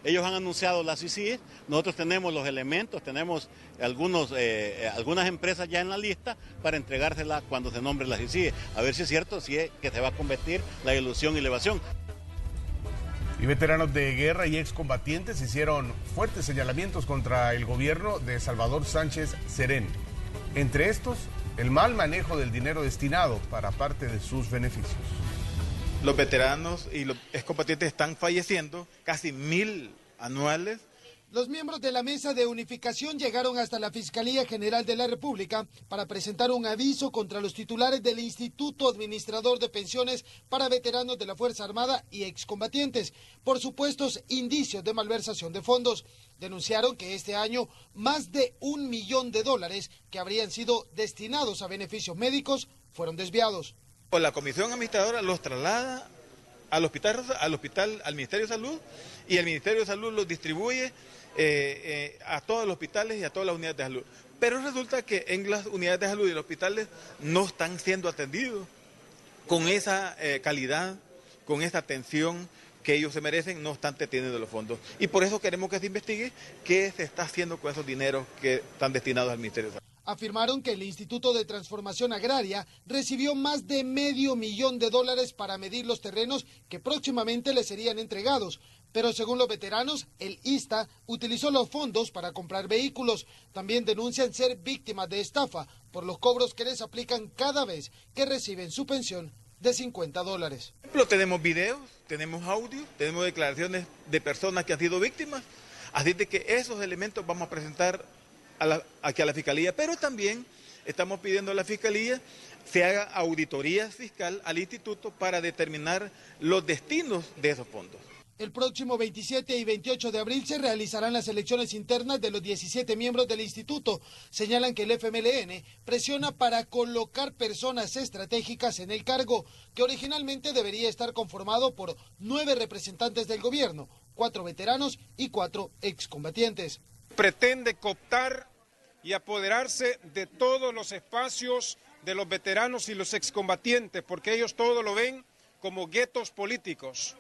ellos han anunciado las ICI, nosotros tenemos los elementos, tenemos algunas empresas ya en la lista para entregárselas cuando se nombre las ICI. A ver si es cierto, si es que se va a convertir la ilusión y la evasión. Y veteranos de guerra y excombatientes hicieron fuertes señalamientos contra el gobierno de Salvador Sánchez Serén. Entre estos, el mal manejo del dinero destinado para parte de sus beneficios. Los veteranos y los excombatientes están falleciendo, casi 1000 anuales. Los miembros de la Mesa de Unificación llegaron hasta la Fiscalía General de la República para presentar un aviso contra los titulares del Instituto Administrador de Pensiones para Veteranos de la Fuerza Armada y excombatientes por supuestos indicios de malversación de fondos. Denunciaron que este año más de $1 millón que habrían sido destinados a beneficios médicos fueron desviados. La Comisión Administradora los traslada al Ministerio de Salud y el Ministerio de Salud los distribuye a todos los hospitales y a todas las unidades de salud. Pero resulta que en las unidades de salud y los hospitales no están siendo atendidos con esa calidad, con esa atención que ellos se merecen, no están teniendo los fondos. Y por eso queremos que se investigue qué se está haciendo con esos dineros que están destinados al Ministerio de Salud. Afirmaron que el Instituto de Transformación Agraria recibió más de $500 000 para medir los terrenos que próximamente les serían entregados. Pero según los veteranos, el ISTA utilizó los fondos para comprar vehículos. También denuncian ser víctimas de estafa por los cobros que les aplican cada vez que reciben su pensión de $50. Tenemos videos, tenemos audio, tenemos declaraciones de personas que han sido víctimas. Así de que esos elementos vamos a presentar aquí a la Fiscalía, pero también estamos pidiendo a la Fiscalía se haga auditoría fiscal al instituto para determinar los destinos de esos fondos. El próximo 27 y 28 de abril se realizarán las elecciones internas de los 17 miembros del instituto. Señalan que el FMLN presiona para colocar personas estratégicas en el cargo, que originalmente debería estar conformado por 9 representantes del gobierno, 4 veteranos y 4 excombatientes. Pretende cooptar y apoderarse de todos los espacios de los veteranos y los excombatientes, porque ellos todo lo ven como guetos políticos.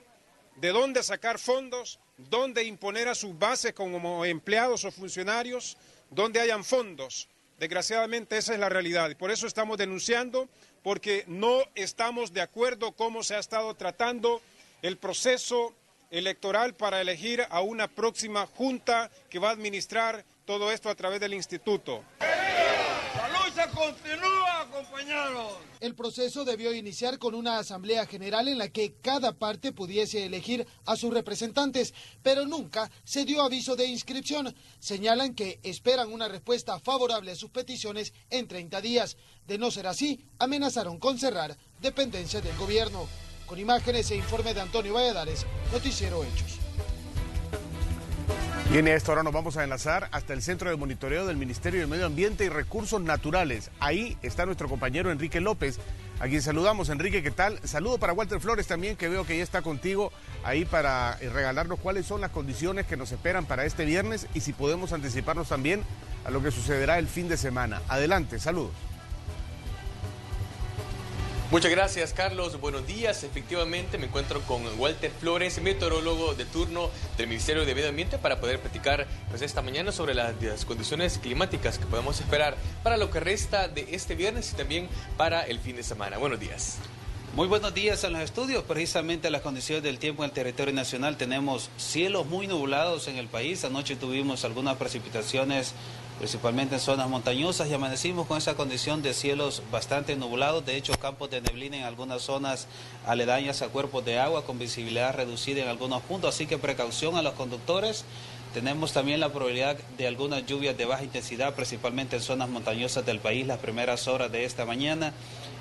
De dónde sacar fondos, dónde imponer a sus bases como empleados o funcionarios, donde hayan fondos. Desgraciadamente esa es la realidad y por eso estamos denunciando, porque no estamos de acuerdo cómo se ha estado tratando el proceso electoral para elegir a una próxima junta que va a administrar todo esto a través del instituto. ¡La lucha continúa, compañeros! El proceso debió iniciar con una asamblea general en la que cada parte pudiese elegir a sus representantes, pero nunca se dio aviso de inscripción. Señalan que esperan una respuesta favorable a sus peticiones en 30 días. De no ser así, amenazaron con cerrar dependencias del gobierno. Con imágenes e informe de Antonio Valladares, Noticiero Hechos. Y en esta hora nos vamos a enlazar hasta el Centro de Monitoreo del Ministerio de Medio Ambiente y Recursos Naturales. Ahí está nuestro compañero Enrique López, a quien saludamos. Enrique, ¿qué tal? Saludo para Walter Flores también, que veo que ya está contigo ahí para regalarnos cuáles son las condiciones que nos esperan para este viernes y si podemos anticiparnos también a lo que sucederá el fin de semana. Adelante, saludos. Muchas gracias, Carlos. Buenos días. Efectivamente, me encuentro con Walter Flores, meteorólogo de turno del Ministerio de Medio Ambiente, para poder platicar esta mañana sobre las condiciones climáticas que podemos esperar para lo que resta de este viernes y también para el fin de semana. Buenos días. Muy buenos días en los estudios. Precisamente las condiciones del tiempo en el territorio nacional. Tenemos cielos muy nublados en el país. Anoche tuvimos algunas precipitaciones, principalmente en zonas montañosas, y amanecimos con esa condición de cielos bastante nublados. De hecho, campos de neblina en algunas zonas aledañas a cuerpos de agua con visibilidad reducida en algunos puntos. Así que precaución a los conductores. Tenemos también la probabilidad de algunas lluvias de baja intensidad, principalmente en zonas montañosas del país, las primeras horas de esta mañana.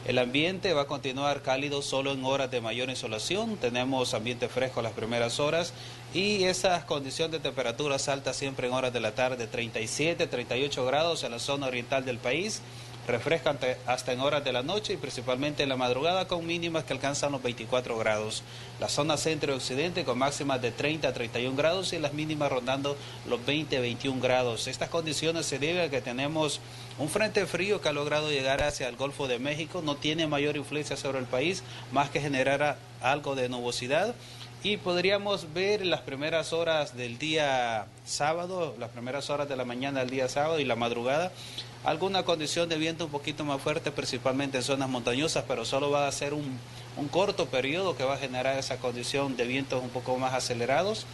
El ambiente va a continuar cálido solo en horas de mayor insolación, tenemos ambiente fresco las primeras horas y esas condiciones de temperaturas altas siempre en horas de la tarde, 37, 38 grados en la zona oriental del país, refrescan hasta en horas de la noche y principalmente en la madrugada con mínimas que alcanzan los 24 grados. La zona centro y occidente con máximas de 30 a 31 grados y las mínimas rondando los 20 a 21 grados. Estas condiciones se deben a que tenemos un frente frío que ha logrado llegar hacia el Golfo de México, no tiene mayor influencia sobre el país, más que generar algo de nubosidad. Y podríamos ver en las primeras horas del día sábado, las primeras horas de la mañana del día sábado y la madrugada, alguna condición de viento un poquito más fuerte, principalmente en zonas montañosas, pero solo va a ser un corto periodo que va a generar esa condición de vientos un poco más acelerados.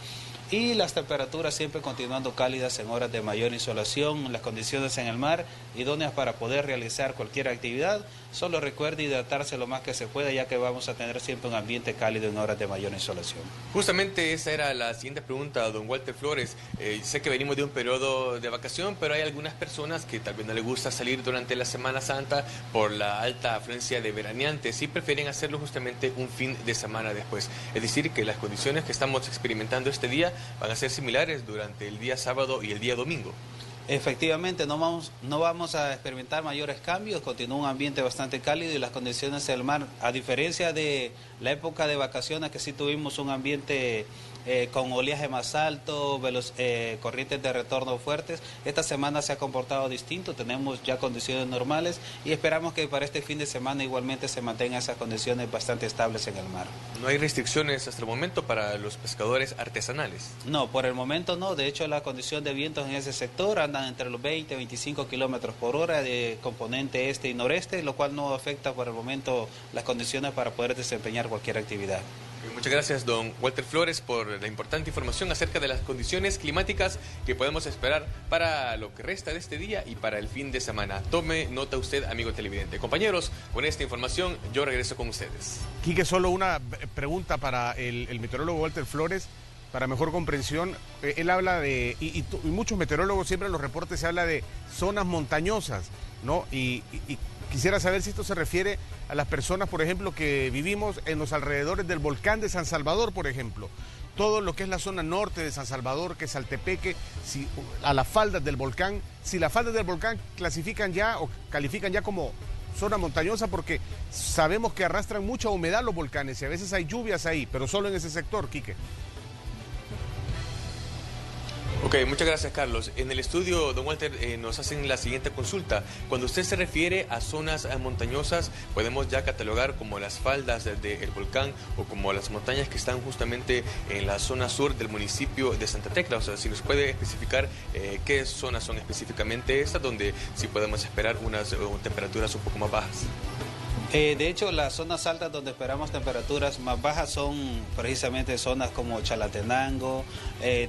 Y las temperaturas siempre continuando cálidas en horas de mayor insolación, las condiciones en el mar idóneas para poder realizar cualquier actividad. Solo recuerde hidratarse lo más que se pueda, ya que vamos a tener siempre un ambiente cálido en horas de mayor insolación. Justamente esa era la siguiente pregunta, don Walter Flores. Sé que venimos de un periodo de vacación, pero hay algunas personas que tal vez no les gusta salir durante la Semana Santa por la alta afluencia de veraneantes y prefieren hacerlo justamente un fin de semana después. Es decir, que las condiciones que estamos experimentando este día van a ser similares durante el día sábado y el día domingo. Efectivamente, no vamos a experimentar mayores cambios, continúa un ambiente bastante cálido y las condiciones del mar, a diferencia de la época de vacaciones que sí tuvimos un ambiente con oleaje más alto, corrientes de retorno fuertes, esta semana se ha comportado distinto, tenemos ya condiciones normales y esperamos que para este fin de semana igualmente se mantengan esas condiciones bastante estables en el mar. ¿No hay restricciones hasta el momento para los pescadores artesanales? No, por el momento no, de hecho la condición de vientos en ese sector andan entre los 20 y 25 kilómetros por hora de componente este y noreste, lo cual no afecta por el momento las condiciones para poder desempeñar cualquier actividad. Muchas gracias, don Walter Flores, por la importante información acerca de las condiciones climáticas que podemos esperar para lo que resta de este día y para el fin de semana. Tome nota usted, amigo televidente. Compañeros, con esta información yo regreso con ustedes. Quique, solo una pregunta para el meteorólogo Walter Flores, para mejor comprensión. Él habla de, y muchos meteorólogos siempre en los reportes se habla de zonas montañosas, ¿no? Y quisiera saber si esto se refiere a las personas, por ejemplo, que vivimos en los alrededores del volcán de San Salvador, por ejemplo. Todo lo que es la zona norte de San Salvador, que es Saltepeque, a las faldas del volcán. Si las faldas del volcán clasifican ya o califican ya como zona montañosa, porque sabemos que arrastran mucha humedad los volcanes y a veces hay lluvias ahí, pero solo en ese sector, Quique. Ok, muchas gracias, Carlos. En el estudio, don Walter, nos hacen la siguiente consulta. Cuando usted se refiere a zonas montañosas, podemos ya catalogar como las faldas del volcán o como las montañas que están justamente en la zona sur del municipio de Santa Tecla. O sea, si nos puede especificar qué zonas son específicamente estas, donde sí podemos esperar unas temperaturas un poco más bajas. De hecho, las zonas altas donde esperamos temperaturas más bajas son precisamente zonas como Chalatenango,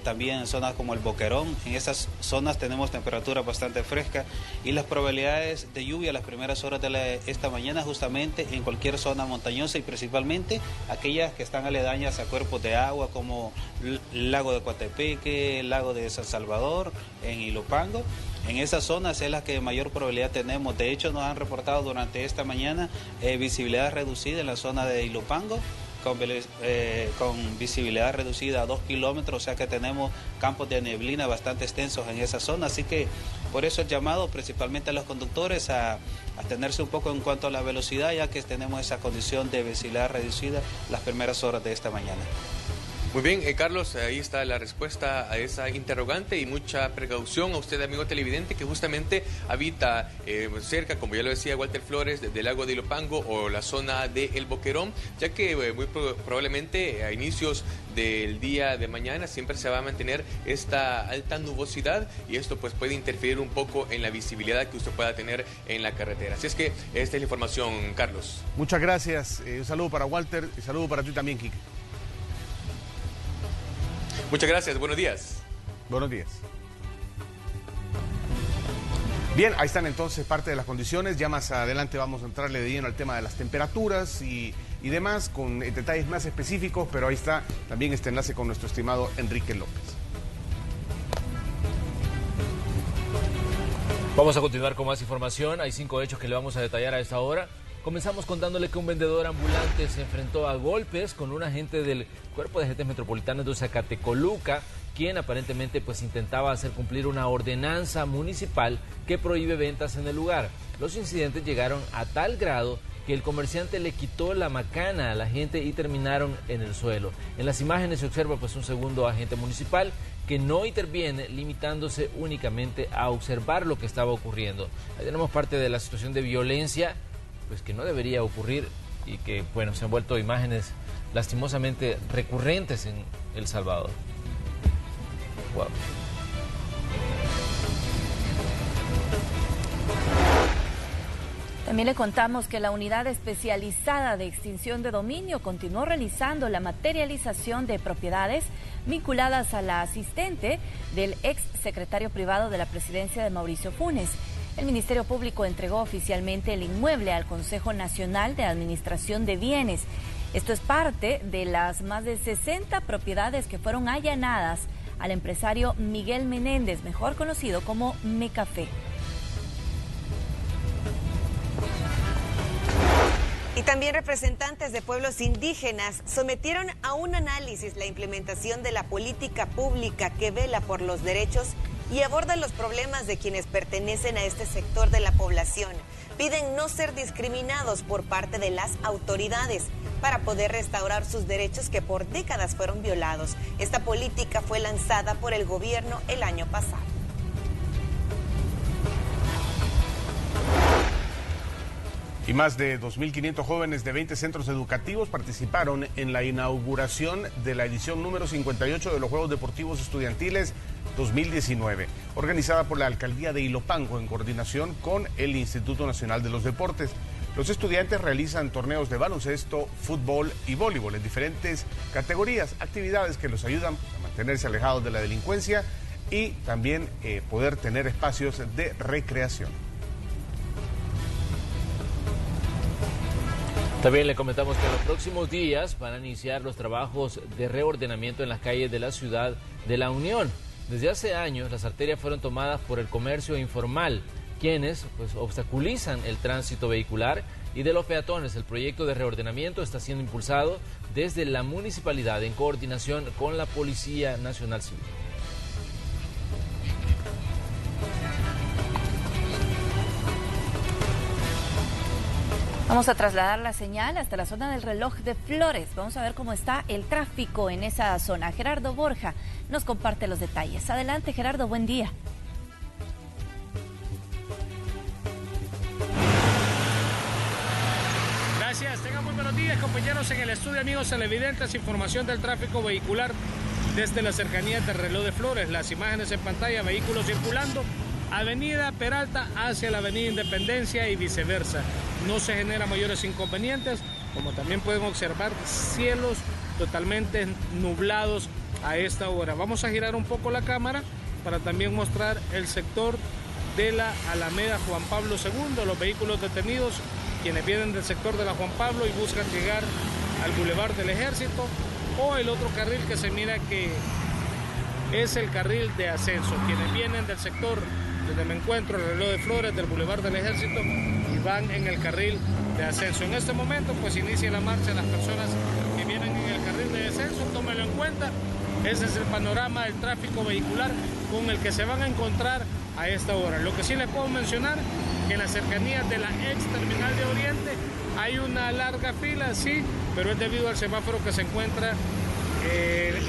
también zonas como el Boquerón. En esas zonas tenemos temperaturas bastante frescas y las probabilidades de lluvia las primeras horas de esta mañana justamente en cualquier zona montañosa y principalmente aquellas que están aledañas a cuerpos de agua como el lago de Coatepeque, el lago de San Salvador, en Ilopango. En esas zonas es las que mayor probabilidad tenemos. De hecho, nos han reportado durante esta mañana visibilidad reducida en la zona de Ilopango, con visibilidad reducida a 2 kilómetros, o sea que tenemos campos de neblina bastante extensos en esa zona. Así que por eso el llamado principalmente a los conductores a tenerse un poco en cuanto a la velocidad, ya que tenemos esa condición de visibilidad reducida las primeras horas de esta mañana. Muy bien, Carlos, ahí está la respuesta a esa interrogante y mucha precaución a usted, amigo televidente, que justamente habita cerca, como ya lo decía Walter Flores, del lago de Ilopango o la zona de El Boquerón, ya que muy probablemente a inicios del día de mañana siempre se va a mantener esta alta nubosidad y esto pues puede interferir un poco en la visibilidad que usted pueda tener en la carretera. Así es que esta es la información, Carlos. Muchas gracias, un saludo para Walter y saludo para ti también, Quique. Muchas gracias, buenos días. Buenos días. Bien, ahí están entonces parte de las condiciones. Ya más adelante vamos a entrarle de lleno al tema de las temperaturas y demás, con detalles más específicos, pero ahí está también este enlace con nuestro estimado Enrique López. Vamos a continuar con más información. Hay 5 hechos que le vamos a detallar a esta hora. Comenzamos contándole que un vendedor ambulante se enfrentó a golpes con un agente del Cuerpo de Agentes Metropolitanos de Zacatecoluca, quien aparentemente intentaba hacer cumplir una ordenanza municipal que prohíbe ventas en el lugar. Los incidentes llegaron a tal grado que el comerciante le quitó la macana a la gente y terminaron en el suelo. En las imágenes se observa un segundo agente municipal que no interviene, limitándose únicamente a observar lo que estaba ocurriendo. Ahí tenemos parte de la situación de violencia que no debería ocurrir y que se han vuelto imágenes lastimosamente recurrentes en El Salvador. Wow. También le contamos que la Unidad Especializada de Extinción de Dominio continuó realizando la materialización de propiedades vinculadas a la asistente del ex secretario privado de la presidencia de Mauricio Funes. El Ministerio Público entregó oficialmente el inmueble al Consejo Nacional de Administración de Bienes. Esto es parte de las más de 60 propiedades que fueron allanadas al empresario Miguel Menéndez, mejor conocido como Mecafé. Y también representantes de pueblos indígenas sometieron a un análisis la implementación de la política pública que vela por los derechos y aborda los problemas de quienes pertenecen a este sector de la población. Piden no ser discriminados por parte de las autoridades para poder restaurar sus derechos que por décadas fueron violados. Esta política fue lanzada por el gobierno el año pasado. Y más de 2.500 jóvenes de 20 centros educativos participaron en la inauguración de la edición número 58 de los Juegos Deportivos Estudiantiles 2019, organizada por la Alcaldía de Ilopango en coordinación con el Instituto Nacional de los Deportes. Los estudiantes realizan torneos de baloncesto, fútbol y voleibol en diferentes categorías, actividades que los ayudan a mantenerse alejados de la delincuencia y también poder tener espacios de recreación. También le comentamos que en los próximos días van a iniciar los trabajos de reordenamiento en las calles de la ciudad de La Unión. Desde hace años las arterias fueron tomadas por el comercio informal, quienes obstaculizan el tránsito vehicular y de los peatones. El proyecto de reordenamiento está siendo impulsado desde la municipalidad en coordinación con la Policía Nacional Civil. Vamos a trasladar la señal hasta la zona del Reloj de Flores. Vamos a ver cómo está el tráfico en esa zona. Gerardo Borja nos comparte los detalles. Adelante, Gerardo, buen día. Gracias, tengan muy buenos días, compañeros en el estudio, amigos televidentes. Información del tráfico vehicular desde las cercanías del Reloj de Flores. Las imágenes en pantalla, vehículos circulando. Avenida Peralta hacia la Avenida Independencia y viceversa. No se generan mayores inconvenientes, como también pueden observar cielos totalmente nublados a esta hora. Vamos a girar un poco la cámara para también mostrar el sector de la Alameda Juan Pablo II, los vehículos detenidos, quienes vienen del sector de la Juan Pablo y buscan llegar al Boulevard del Ejército, o el otro carril que se mira que es el carril de ascenso, quienes vienen del sector donde me encuentro, el Reloj de Flores, del Boulevard del Ejército, y van en el carril de ascenso. En este momento inicia la marcha las personas que vienen en el carril de descenso, tómenlo en cuenta. Ese es el panorama del tráfico vehicular con el que se van a encontrar a esta hora. Lo que sí les puedo mencionar, que en las cercanías de la ex terminal de Oriente hay una larga fila, sí, pero es debido al semáforo que se encuentra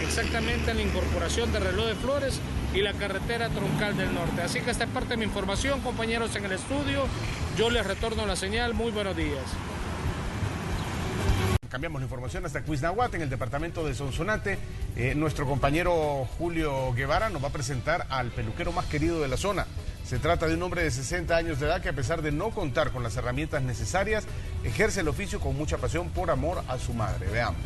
exactamente en la incorporación del Reloj de Flores y la carretera troncal del norte. Así que esta es parte de mi información, compañeros en el estudio. Yo les retorno la señal. Muy buenos días. Cambiamos la información hasta Cuiznahuate, en el departamento de Sonsonate. Nuestro compañero Julio Guevara nos va a presentar al peluquero más querido de la zona. Se trata de un hombre de 60 años de edad que, a pesar de no contar con las herramientas necesarias, ejerce el oficio con mucha pasión por amor a su madre. Veamos.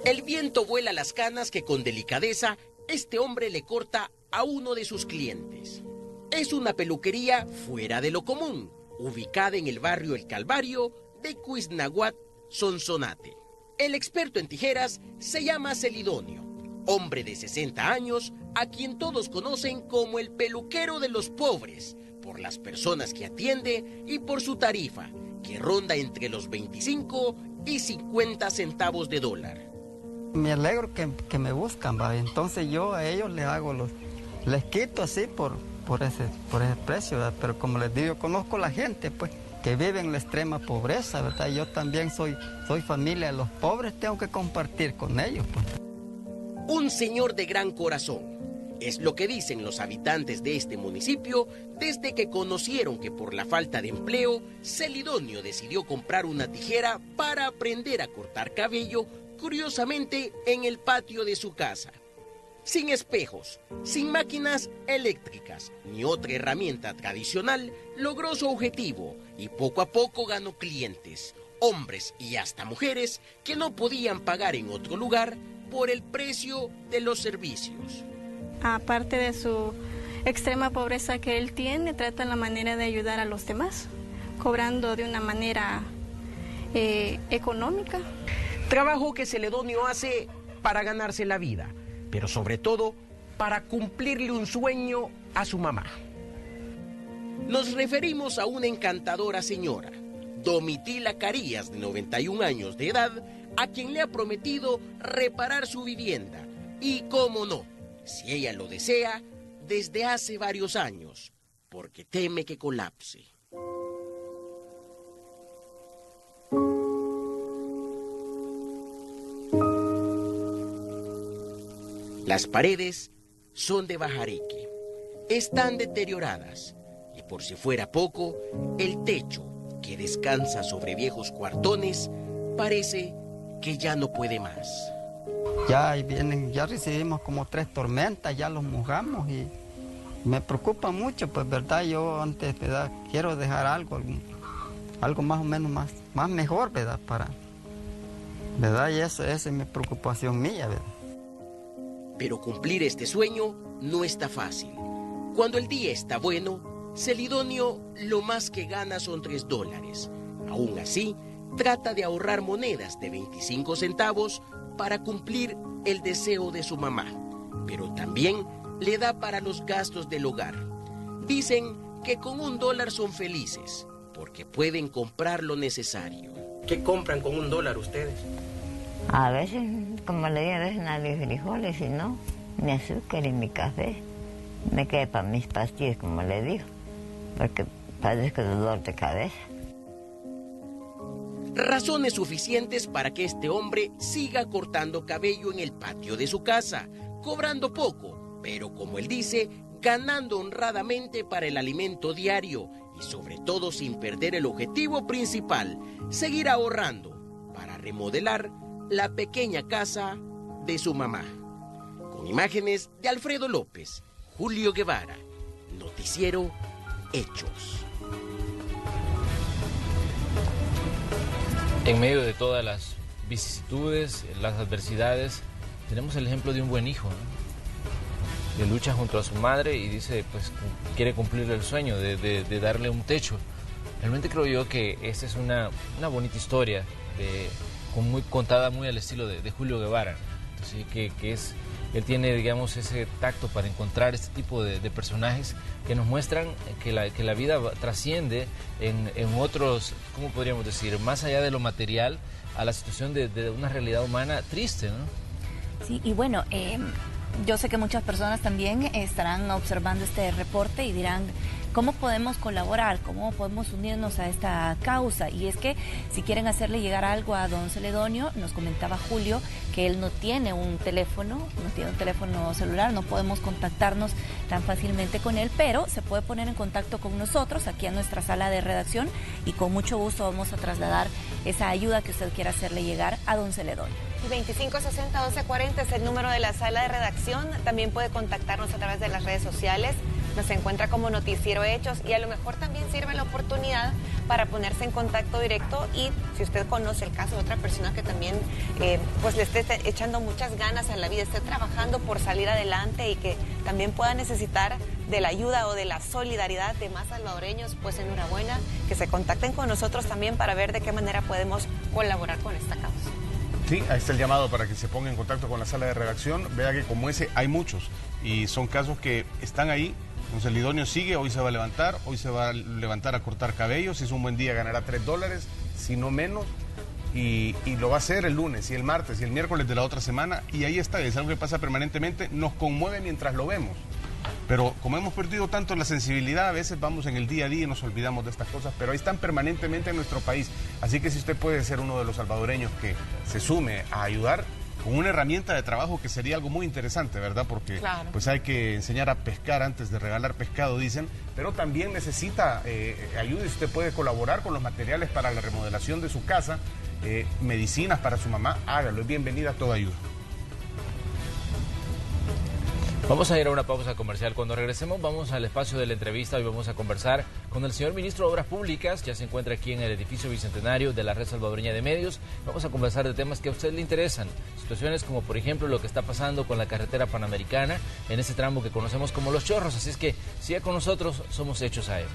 El viento vuela las canas que con delicadeza este hombre le corta a uno de sus clientes. Es una peluquería fuera de lo común, ubicada en el barrio El Calvario de Cuiznahuate, Sonsonate. El experto en tijeras se llama Celidonio. hombre de 60 años, a quien todos conocen como el peluquero de los pobres, por las personas que atiende y por su tarifa, que ronda entre los 25 y 50 centavos de dólar. Me alegro que me buscan, ¿va? Entonces yo a ellos les quito así por ese precio, ¿verdad? Pero como les digo, yo conozco a la gente, pues, que vive en la extrema pobreza, ¿verdad? Yo también soy familia de los pobres, tengo que compartir con ellos, pues. Un señor de gran corazón, es lo que dicen los habitantes de este municipio desde que conocieron que por la falta de empleo, Celidonio decidió comprar una tijera para aprender a cortar cabello, curiosamente en el patio de su casa. Sin espejos, sin máquinas eléctricas, ni otra herramienta tradicional, logró su objetivo y poco a poco ganó clientes, hombres y hasta mujeres que no podían pagar en otro lugar por el precio de los servicios. Aparte de su extrema pobreza que él tiene, trata la manera de ayudar a los demás, cobrando de una manera económica. Trabajo que Celidonio hace para ganarse la vida, pero sobre todo para cumplirle un sueño a su mamá. Nos referimos a una encantadora señora, Domitila Carías, de 91 años de edad, a quien le ha prometido reparar su vivienda y, cómo no, si ella lo desea, desde hace varios años, porque teme que colapse. Las paredes son de bajareque, están deterioradas y por si fuera poco, el techo, que descansa sobre viejos cuartones, parece que ya no puede más. Ya recibimos como 3 tormentas, ya los mojamos y me preocupa mucho, pues, ¿verdad? Yo antes, ¿verdad? Quiero dejar algo más o menos más mejor, ¿verdad? ¿Verdad? Y esa es mi preocupación mía, ¿verdad? Pero cumplir este sueño no está fácil. Cuando el día está bueno, Celidonio lo más que gana son $3. Aún así, trata de ahorrar monedas de 25 centavos para cumplir el deseo de su mamá, pero también le da para los gastos del hogar. Dicen que con $1 son felices, porque pueden comprar lo necesario. ¿Qué compran con $1 ustedes? A veces, como le digo, a veces nada de frijoles, y no, mi azúcar y mi café. Me queda para mis pastillas, como le digo, porque padezco dolor de cabeza. Razones suficientes para que este hombre siga cortando cabello en el patio de su casa, cobrando poco, pero como él dice, ganando honradamente para el alimento diario y sobre todo sin perder el objetivo principal, seguir ahorrando para remodelar la pequeña casa de su mamá. Con imágenes de Alfredo López, Julio Guevara, Noticiero Hechos. En medio de todas las vicisitudes, las adversidades, tenemos el ejemplo de un buen hijo, ¿no? Que lucha junto a su madre y dice, pues, quiere cumplir el sueño de darle un techo. Realmente creo yo que esta es una bonita historia, contada muy al estilo de Julio Guevara. Entonces, él tiene, digamos, ese tacto para encontrar este tipo de personajes que nos muestran que la vida trasciende en otros, ¿cómo podríamos decir? Más allá de lo material, a la situación de una realidad humana triste, ¿no? Sí, y bueno, yo sé que muchas personas también estarán observando este reporte y dirán, ¿cómo podemos colaborar? ¿Cómo podemos unirnos a esta causa? Y es que si quieren hacerle llegar algo a don Celidonio, nos comentaba Julio que él no tiene un teléfono celular, no podemos contactarnos tan fácilmente con él, pero se puede poner en contacto con nosotros aquí a nuestra sala de redacción y con mucho gusto vamos a trasladar esa ayuda que usted quiera hacerle llegar a don Celidonio. 2560-1240 es el número de la sala de redacción. También puede contactarnos a través de las redes sociales. Nos encuentra como Noticiero Hechos y a lo mejor también sirve la oportunidad para ponerse en contacto directo y si usted conoce el caso de otra persona que también pues le esté echando muchas ganas a la vida, esté trabajando por salir adelante y que también pueda necesitar de la ayuda o de la solidaridad de más salvadoreños, pues enhorabuena, que se contacten con nosotros también para ver de qué manera podemos colaborar con esta causa. Sí, ahí está el llamado para que se ponga en contacto con la sala de redacción. Vea que como ese hay muchos y son casos que están ahí. Entonces el idóneo sigue, hoy se va a levantar a cortar cabello. Si es un buen día ganará $3, si no menos. Y lo va a hacer el lunes y el martes y el miércoles de la otra semana. Y ahí está, es algo que pasa permanentemente. Nos conmueve mientras lo vemos. Pero como hemos perdido tanto la sensibilidad, a veces vamos en el día a día y nos olvidamos de estas cosas, pero ahí están permanentemente en nuestro país. Así que si usted puede ser uno de los salvadoreños que se sume a ayudar con una herramienta de trabajo, que sería algo muy interesante, ¿verdad? Porque pues hay que enseñar a pescar antes de regalar pescado, dicen, pero también necesita ayuda y usted puede colaborar con los materiales para la remodelación de su casa, medicinas para su mamá, hágalo, es bienvenida toda ayuda. Vamos a ir a una pausa comercial. Cuando regresemos vamos al espacio de la entrevista y vamos a conversar con el señor ministro de Obras Públicas. Ya se encuentra aquí en el edificio bicentenario de la Red Salvadoreña de Medios. Vamos a conversar de temas que a usted le interesan. Situaciones como por ejemplo lo que está pasando con la carretera panamericana en ese tramo que conocemos como Los Chorros. Así es que siga con nosotros, somos Hechos AM.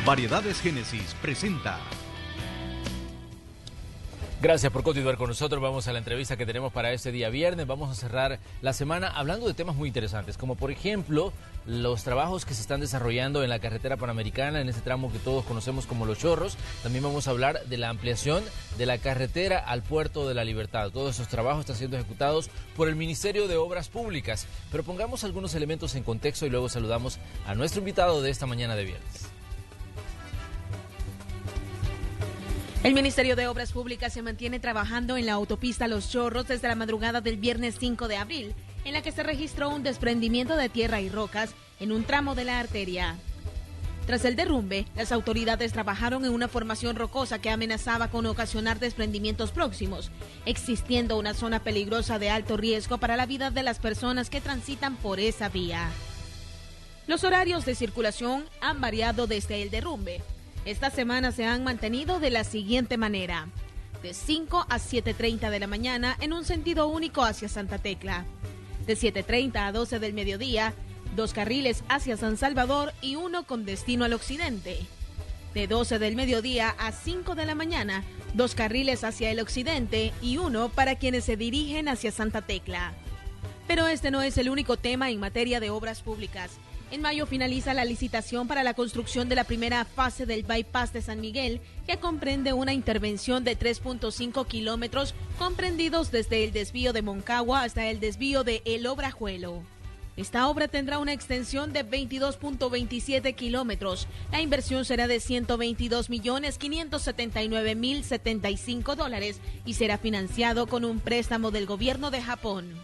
Variedades Génesis presenta. Gracias por continuar con nosotros. Vamos a la entrevista que tenemos para este día viernes. Vamos a cerrar la semana hablando de temas muy interesantes, como por ejemplo los trabajos que se están desarrollando en la carretera panamericana, en ese tramo que todos conocemos como Los Chorros. También vamos a hablar de la ampliación de la carretera al Puerto de la Libertad. Todos esos trabajos están siendo ejecutados por el Ministerio de Obras Públicas. Pero pongamos algunos elementos en contexto y luego saludamos a nuestro invitado de esta mañana de viernes. El Ministerio de Obras Públicas se mantiene trabajando en la autopista Los Chorros desde la madrugada del viernes 5 de abril, en la que se registró un desprendimiento de tierra y rocas en un tramo de la arteria. Tras el derrumbe, las autoridades trabajaron en una formación rocosa que amenazaba con ocasionar desprendimientos próximos, existiendo una zona peligrosa de alto riesgo para la vida de las personas que transitan por esa vía. Los horarios de circulación han variado desde el derrumbe. Esta semana se han mantenido de la siguiente manera: de 5 a 7:30 de la mañana en un sentido único hacia Santa Tecla, de 7:30 a 12 del mediodía, 2 carriles hacia San Salvador y 1 con destino al occidente, de 12 del mediodía a 5 de la mañana, 2 carriles hacia el occidente y 1 para quienes se dirigen hacia Santa Tecla. Pero este no es el único tema en materia de obras públicas. En mayo finaliza la licitación para la construcción de la primera fase del bypass de San Miguel, que comprende una intervención de 3.5 kilómetros comprendidos desde el desvío de Moncagua hasta el desvío de El Obrajuelo. Esta obra tendrá una extensión de 22.27 kilómetros. La inversión será de $122.579.075 y será financiado con un préstamo del gobierno de Japón.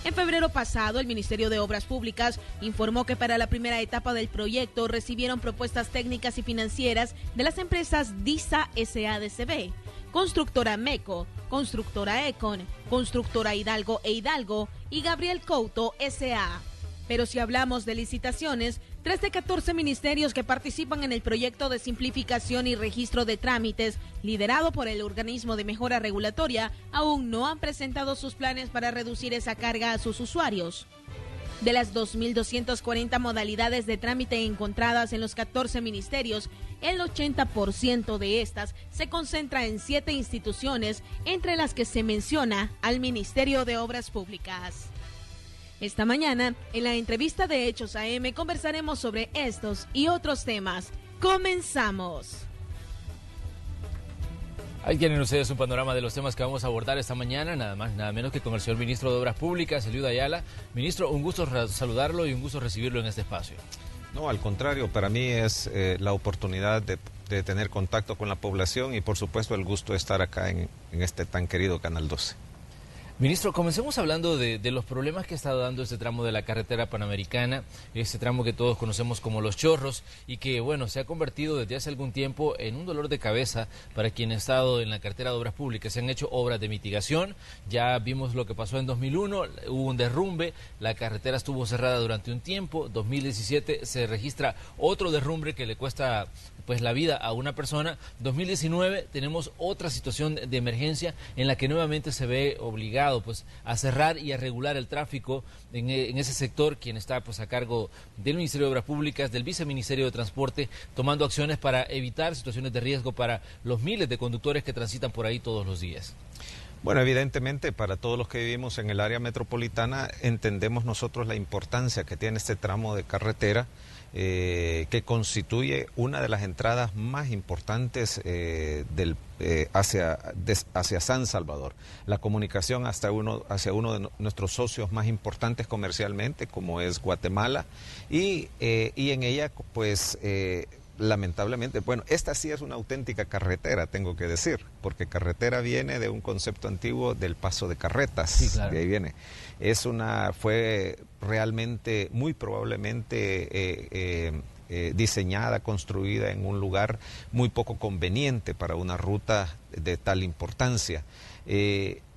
En febrero pasado, el Ministerio de Obras Públicas informó que para la primera etapa del proyecto recibieron propuestas técnicas y financieras de las empresas DISA SADCB, Constructora MECO, Constructora Econ, Constructora Hidalgo e Hidalgo y Gabriel Couto S.A. Pero si hablamos de licitaciones, 3 de 14 ministerios que participan en el proyecto de simplificación y registro de trámites, liderado por el organismo de mejora regulatoria, aún no han presentado sus planes para reducir esa carga a sus usuarios. De las 2.240 modalidades de trámite encontradas en los 14 ministerios, el 80% de estas se concentra en 7 instituciones, entre las que se menciona al Ministerio de Obras Públicas. Esta mañana, en la entrevista de Hechos AM, conversaremos sobre estos y otros temas. ¡Comenzamos! Ahí tienen ustedes un panorama de los temas que vamos a abordar esta mañana, nada más, nada menos que con el señor ministro de Obras Públicas, Eliud Ayala. Ministro, un gusto saludarlo y un gusto recibirlo en este espacio. No, al contrario, para mí es la oportunidad de tener contacto con la población y por supuesto el gusto de estar acá en este tan querido Canal 12. Ministro, comencemos hablando de los problemas que ha estado dando este tramo de la carretera panamericana, este tramo que todos conocemos como Los Chorros y que, bueno, se ha convertido desde hace algún tiempo en un dolor de cabeza para quien ha estado en la cartera de Obras Públicas. Se han hecho obras de mitigación, ya vimos lo que pasó en 2001, hubo un derrumbe, la carretera estuvo cerrada durante un tiempo, 2017 se registra otro derrumbe que le cuesta pues la vida a una persona, 2019 tenemos otra situación de emergencia en la que nuevamente se ve obligado pues a cerrar y a regular el tráfico en ese sector, quien está pues a cargo del Ministerio de Obras Públicas, del Viceministerio de Transporte, tomando acciones para evitar situaciones de riesgo para los miles de conductores que transitan por ahí todos los días. Bueno, evidentemente para todos los que vivimos en el área metropolitana entendemos nosotros la importancia que tiene este tramo de carretera, que constituye una de las entradas más importantes hacia San Salvador. La comunicación hacia uno de nuestros socios más importantes comercialmente, como es Guatemala, y en ella pues lamentablemente, bueno, esta sí es una auténtica carretera, tengo que decir, porque carretera viene de un concepto antiguo del paso de carretas, sí, claro. De ahí viene. Fue realmente, muy probablemente diseñada, construida en un lugar muy poco conveniente para una ruta de tal importancia.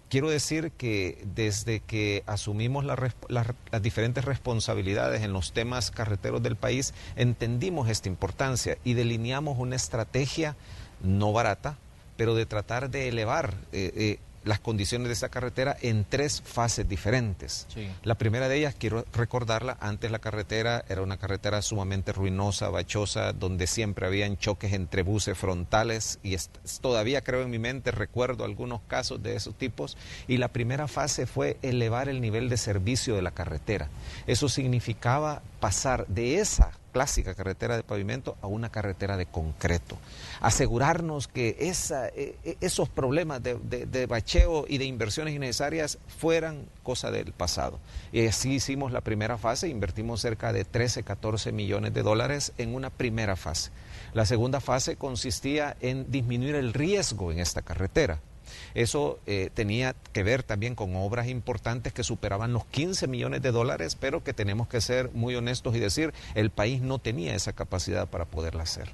Quiero decir que desde que asumimos las diferentes responsabilidades en los temas carreteros del país, entendimos esta importancia y delineamos una estrategia no barata, pero de tratar de elevar las condiciones de esa carretera en 3 fases diferentes. Sí. La primera de ellas, quiero recordarla, antes la carretera era una carretera sumamente ruinosa, bachosa, donde siempre habían choques entre buses frontales y todavía creo en mi mente, recuerdo algunos casos de esos tipos, y la primera fase fue elevar el nivel de servicio de la carretera. Eso significaba pasar de esa clásica carretera de pavimento a una carretera de concreto. Asegurarnos que esos problemas de bacheo y de inversiones innecesarias fueran cosa del pasado. Y así hicimos la primera fase, invertimos cerca de 13, 14 millones de dólares en una primera fase. La segunda fase consistía en disminuir el riesgo en esta carretera. Eso tenía que ver también con obras importantes que superaban los 15 millones de dólares, pero que tenemos que ser muy honestos y decir, el país no tenía esa capacidad para poderla hacer.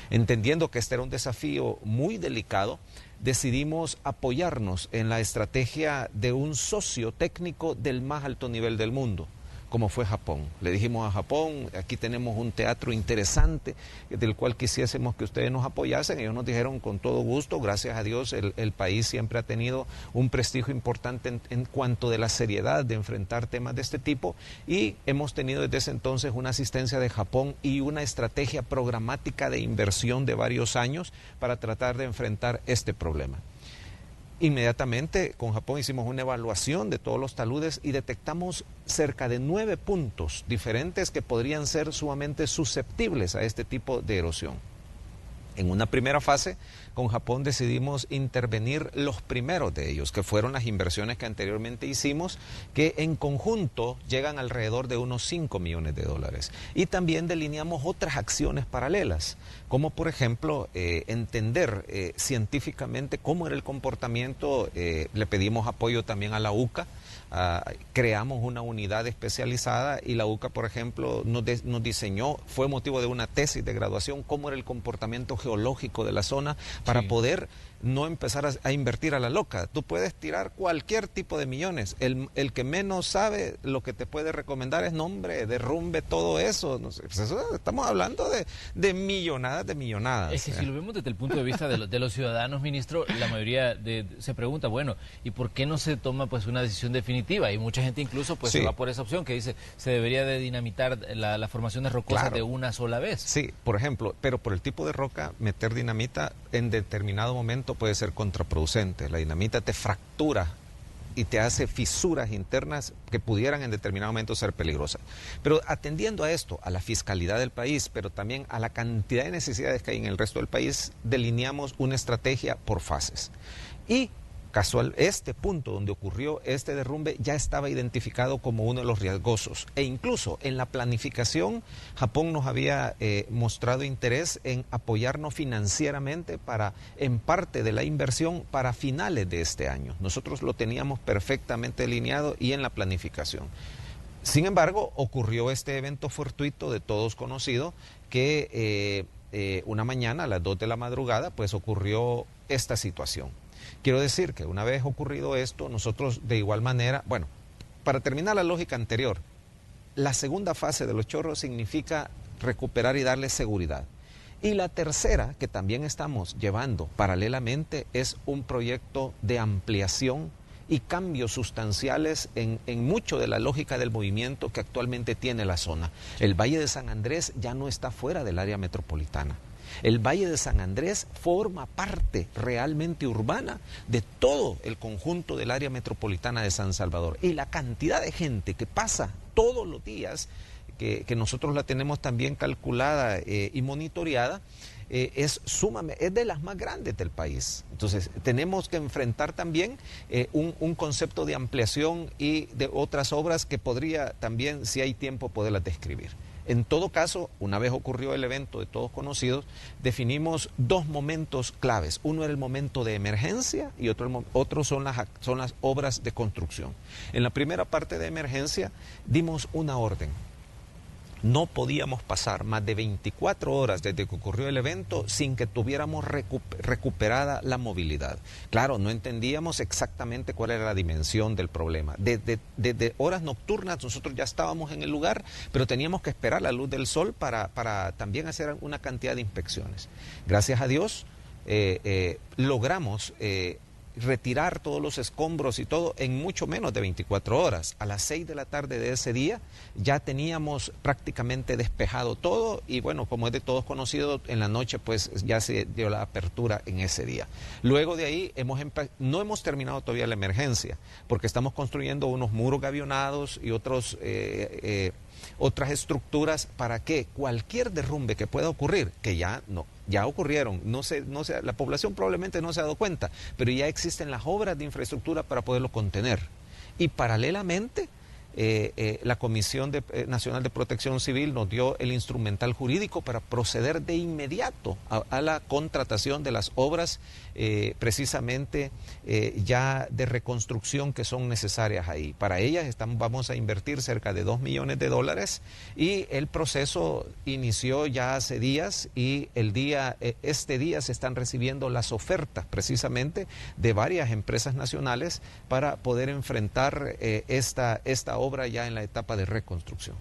Entendiendo que este era un desafío muy delicado, decidimos apoyarnos en la estrategia de un socio técnico del más alto nivel del mundo, como fue Japón. Le dijimos a Japón, aquí tenemos un teatro interesante del cual quisiésemos que ustedes nos apoyasen. Ellos nos dijeron con todo gusto, gracias a Dios el país siempre ha tenido un prestigio importante en cuanto de la seriedad de enfrentar temas de este tipo, y hemos tenido desde ese entonces una asistencia de Japón y una estrategia programática de inversión de varios años para tratar de enfrentar este problema. Inmediatamente con Japón hicimos una evaluación de todos los taludes y detectamos cerca de 9 puntos diferentes que podrían ser sumamente susceptibles a este tipo de erosión. En una primera fase, con Japón decidimos intervenir los primeros de ellos, que fueron las inversiones que anteriormente hicimos, que en conjunto llegan alrededor de unos 5 millones de dólares. Y también delineamos otras acciones paralelas, como por ejemplo entender científicamente cómo era el comportamiento. Le pedimos apoyo también a la UCA. Creamos una unidad especializada y la UCA, por ejemplo, nos diseñó, fue motivo de una tesis de graduación, cómo era el comportamiento geológico de la zona para poder no empezar a invertir a la loca. Tú puedes tirar cualquier tipo de millones. El que menos sabe lo que te puede recomendar es nombre, derrumbe, todo eso. No sé, pues eso estamos hablando de millonadas de millonadas. Es que si lo vemos desde el punto de vista de los ciudadanos, ministro, la mayoría se pregunta, bueno, ¿y por qué no se toma pues una decisión definitiva? Y mucha gente incluso pues se va por esa opción que dice, se debería de dinamitar las formaciones rocosas de una sola vez. Sí, por ejemplo, pero por el tipo de roca, meter dinamita en determinado momento puede ser contraproducente. La dinamita te fractura y te hace fisuras internas que pudieran en determinado momento ser peligrosas. Pero atendiendo a esto, a la fiscalidad del país, pero también a la cantidad de necesidades que hay en el resto del país, delineamos una estrategia por fases. Y Este punto donde ocurrió este derrumbe ya estaba identificado como uno de los riesgosos, e incluso en la planificación Japón nos había mostrado interés en apoyarnos financieramente en parte de la inversión para finales de este año. Nosotros lo teníamos perfectamente delineado y en la planificación. Sin embargo, ocurrió este evento fortuito de todos conocido que una mañana a las 2 de la madrugada pues ocurrió esta situación. Quiero decir que una vez ocurrido esto, nosotros de igual manera, bueno, para terminar la lógica anterior, la segunda fase de los chorros significa recuperar y darle seguridad. Y la tercera, que también estamos llevando paralelamente, es un proyecto de ampliación y cambios sustanciales en mucho de la lógica del movimiento que actualmente tiene la zona. El Valle de San Andrés ya no está fuera del área metropolitana. El Valle de San Andrés forma parte realmente urbana de todo el conjunto del área metropolitana de San Salvador. Y la cantidad de gente que pasa todos los días, que nosotros la tenemos también calculada y monitoreada, es de las más grandes del país. Entonces tenemos que enfrentar también un concepto de ampliación y de otras obras que podría también, si hay tiempo, poderlas describir. En todo caso, una vez ocurrió el evento de todos conocidos, definimos dos momentos claves. Uno era el momento de emergencia y otro son las obras de construcción. En la primera parte de emergencia dimos una orden. No podíamos pasar más de 24 horas desde que ocurrió el evento sin que tuviéramos recuperada la movilidad. Claro, no entendíamos exactamente cuál era la dimensión del problema. Desde horas nocturnas nosotros ya estábamos en el lugar, pero teníamos que esperar la luz del sol para también hacer una cantidad de inspecciones. Gracias a Dios logramos retirar todos los escombros y todo en mucho menos de 24 horas. A las 6 de la tarde de ese día ya teníamos prácticamente despejado todo y bueno, como es de todos conocido, en la noche pues ya se dio la apertura en ese día. Luego de ahí no hemos terminado todavía la emergencia porque estamos construyendo unos muros gavionados y otras estructuras para que cualquier derrumbe que pueda ocurrir, que ya ocurrieron, la población probablemente no se ha dado cuenta, pero ya existen las obras de infraestructura para poderlo contener. Y paralelamente, la Comisión Nacional de Protección Civil nos dio el instrumental jurídico para proceder de inmediato a la contratación de las obras precisamente ya de reconstrucción que son necesarias ahí. Para ellas vamos a invertir cerca de $2 millones y el proceso inició ya hace días y este día se están recibiendo las ofertas precisamente de varias empresas nacionales para poder enfrentar esta obra ya en la etapa de reconstrucción.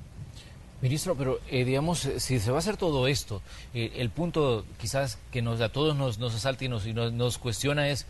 Ministro, pero digamos, si se va a hacer todo esto, el punto quizás que a todos nos asalta y nos cuestiona es,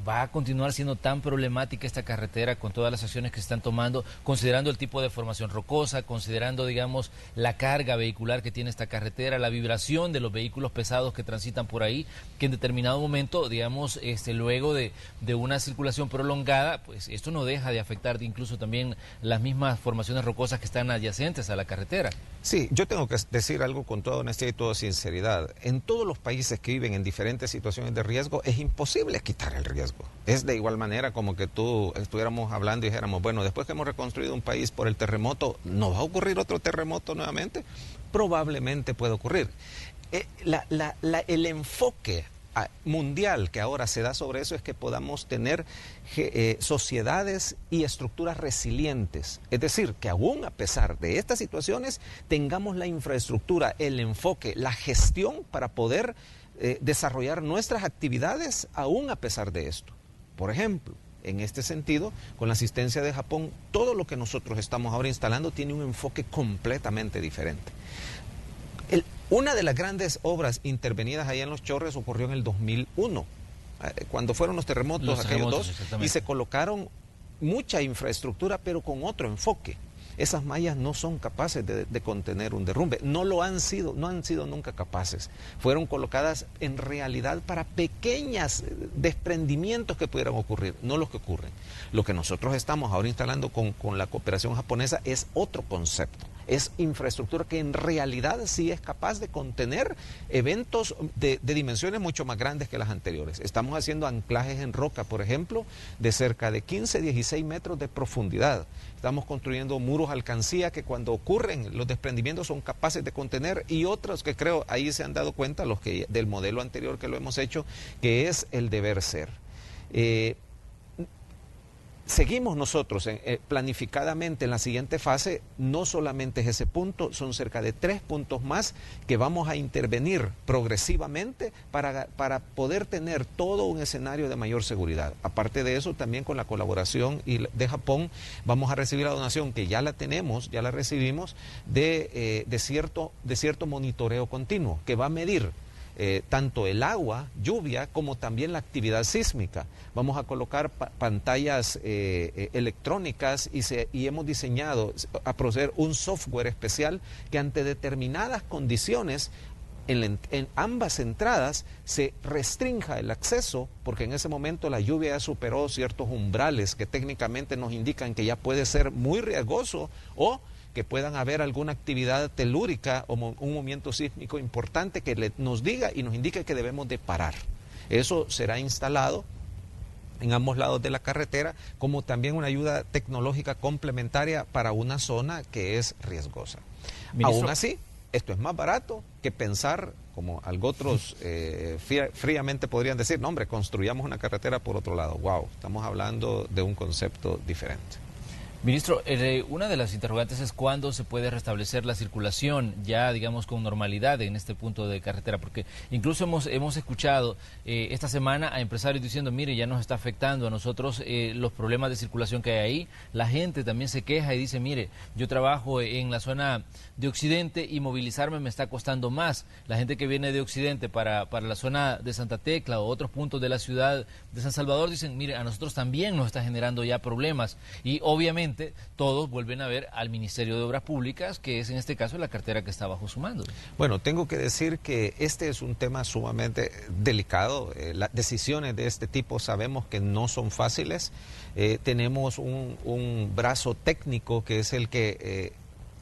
¿va a continuar siendo tan problemática esta carretera con todas las acciones que se están tomando, considerando el tipo de formación rocosa, considerando, digamos, la carga vehicular que tiene esta carretera, la vibración de los vehículos pesados que transitan por ahí, que en determinado momento, digamos, luego de una circulación prolongada, pues esto no deja de afectar incluso también las mismas formaciones rocosas que están adyacentes a la carretera? Sí, yo tengo que decir algo con toda honestidad y toda sinceridad. En todos los países que viven en diferentes situaciones de riesgo, es imposible quitar el riesgo. Es de igual manera como que tú estuviéramos hablando y dijéramos, bueno, después que hemos reconstruido un país por el terremoto, ¿no va a ocurrir otro terremoto nuevamente? Probablemente puede ocurrir. El enfoque mundial que ahora se da sobre eso es que podamos tener sociedades y estructuras resilientes, es decir, que aún a pesar de estas situaciones tengamos la infraestructura, el enfoque, la gestión para poder desarrollar nuestras actividades aún a pesar de esto. Por ejemplo, en este sentido, con la asistencia de Japón, todo lo que nosotros estamos ahora instalando tiene un enfoque completamente diferente. Una de las grandes obras intervenidas ahí en Los Chorros ocurrió en el 2001, cuando fueron los terremotos aquellos dos, y se colocaron mucha infraestructura, pero con otro enfoque. Esas mallas no son capaces de contener un derrumbe, no han sido nunca capaces. Fueron colocadas en realidad para pequeños desprendimientos que pudieran ocurrir, no los que ocurren. Lo que nosotros estamos ahora instalando con la cooperación japonesa es otro concepto. Es infraestructura que en realidad sí es capaz de contener eventos de dimensiones mucho más grandes que las anteriores. Estamos haciendo anclajes en roca, por ejemplo, de cerca de 15-16 metros de profundidad. Estamos construyendo muros alcancía que cuando ocurren los desprendimientos son capaces de contener, y otros que creo ahí se han dado cuenta, los que del modelo anterior que lo hemos hecho, que es el deber ser. Seguimos nosotros planificadamente en la siguiente fase. No solamente es ese punto, son cerca de 3 puntos más que vamos a intervenir progresivamente para poder tener todo un escenario de mayor seguridad. Aparte de eso, también con la colaboración de Japón, vamos a recibir la donación, que ya la tenemos, ya la recibimos, de cierto monitoreo continuo que va a medir tanto el agua, lluvia, como también la actividad sísmica. Vamos a colocar pantallas electrónicas y hemos diseñado a proceder un software especial que ante determinadas condiciones en ambas entradas se restrinja el acceso, porque en ese momento la lluvia ya superó ciertos umbrales que técnicamente nos indican que ya puede ser muy riesgoso o que puedan haber alguna actividad telúrica o un movimiento sísmico importante que nos diga y nos indique que debemos de parar. Eso será instalado en ambos lados de la carretera, como también una ayuda tecnológica complementaria para una zona que es riesgosa. Ministro, aún así, esto es más barato que pensar, como otros fríamente podrían decir, no hombre, construyamos una carretera por otro lado. Wow, estamos hablando de un concepto diferente. Ministro, una de las interrogantes es cuándo se puede restablecer la circulación ya, digamos, con normalidad en este punto de carretera, porque incluso hemos escuchado esta semana a empresarios diciendo, mire, ya nos está afectando a nosotros los problemas de circulación que hay ahí. La gente también se queja y dice, mire, yo trabajo en la zona de Occidente y movilizarme me está costando más. La gente que viene de Occidente para la zona de Santa Tecla o otros puntos de la ciudad de San Salvador dicen, mire, a nosotros también nos está generando ya problemas, y obviamente todos vuelven a ver al Ministerio de Obras Públicas, que es en este caso la cartera que está bajo su mando. Bueno, tengo que decir que este es un tema sumamente delicado. Las decisiones de este tipo sabemos que no son fáciles. Tenemos un brazo técnico que es el que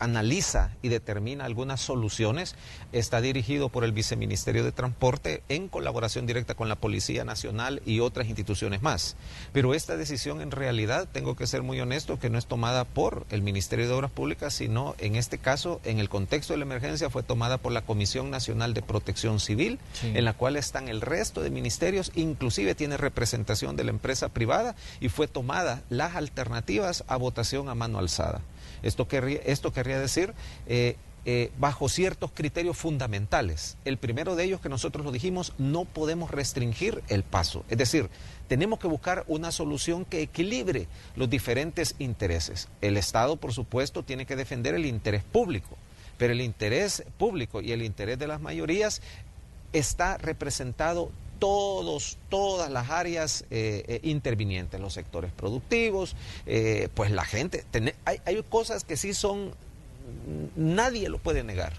analiza y determina algunas soluciones. Está dirigido por el Viceministerio de Transporte en colaboración directa con la Policía Nacional y otras instituciones más. Pero esta decisión en realidad, tengo que ser muy honesto, que no es tomada por el Ministerio de Obras Públicas, sino en este caso, en el contexto de la emergencia, fue tomada por la Comisión Nacional de Protección Civil, sí, en la cual están el resto de ministerios, inclusive tiene representación de la empresa privada, y fue tomada las alternativas a votación a mano alzada. Esto querría decir bajo ciertos criterios fundamentales. El primero de ellos, que nosotros lo dijimos, no podemos restringir el paso. Es decir, tenemos que buscar una solución que equilibre los diferentes intereses. El Estado, por supuesto, tiene que defender el interés público, pero el interés público y el interés de las mayorías está representado todas las áreas intervinientes, los sectores productivos, pues la gente, hay cosas que sí son, nadie lo puede negar.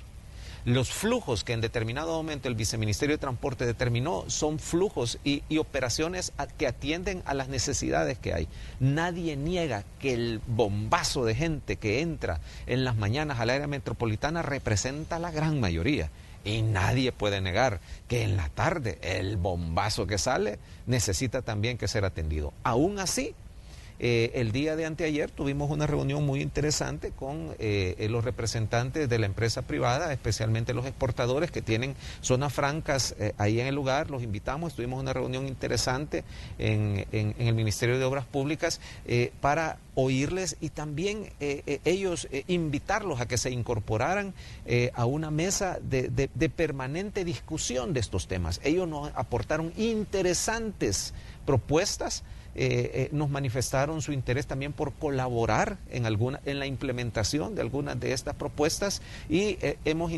Los flujos que en determinado momento el Viceministerio de Transporte determinó son flujos y operaciones que atienden a las necesidades que hay. Nadie niega que el bombazo de gente que entra en las mañanas al área metropolitana representa la gran mayoría. Y nadie puede negar que en la tarde el bombazo que sale necesita también que ser atendido. Aún así, el día de anteayer tuvimos una reunión muy interesante con los representantes de la empresa privada, especialmente los exportadores que tienen zonas francas ahí en el lugar. Los invitamos, tuvimos una reunión interesante en el Ministerio de Obras Públicas para oírles y también ellos invitarlos a que se incorporaran a una mesa de permanente discusión de estos temas. Ellos nos aportaron interesantes propuestas. Nos manifestaron su interés también por colaborar en la implementación de algunas de estas propuestas, y hemos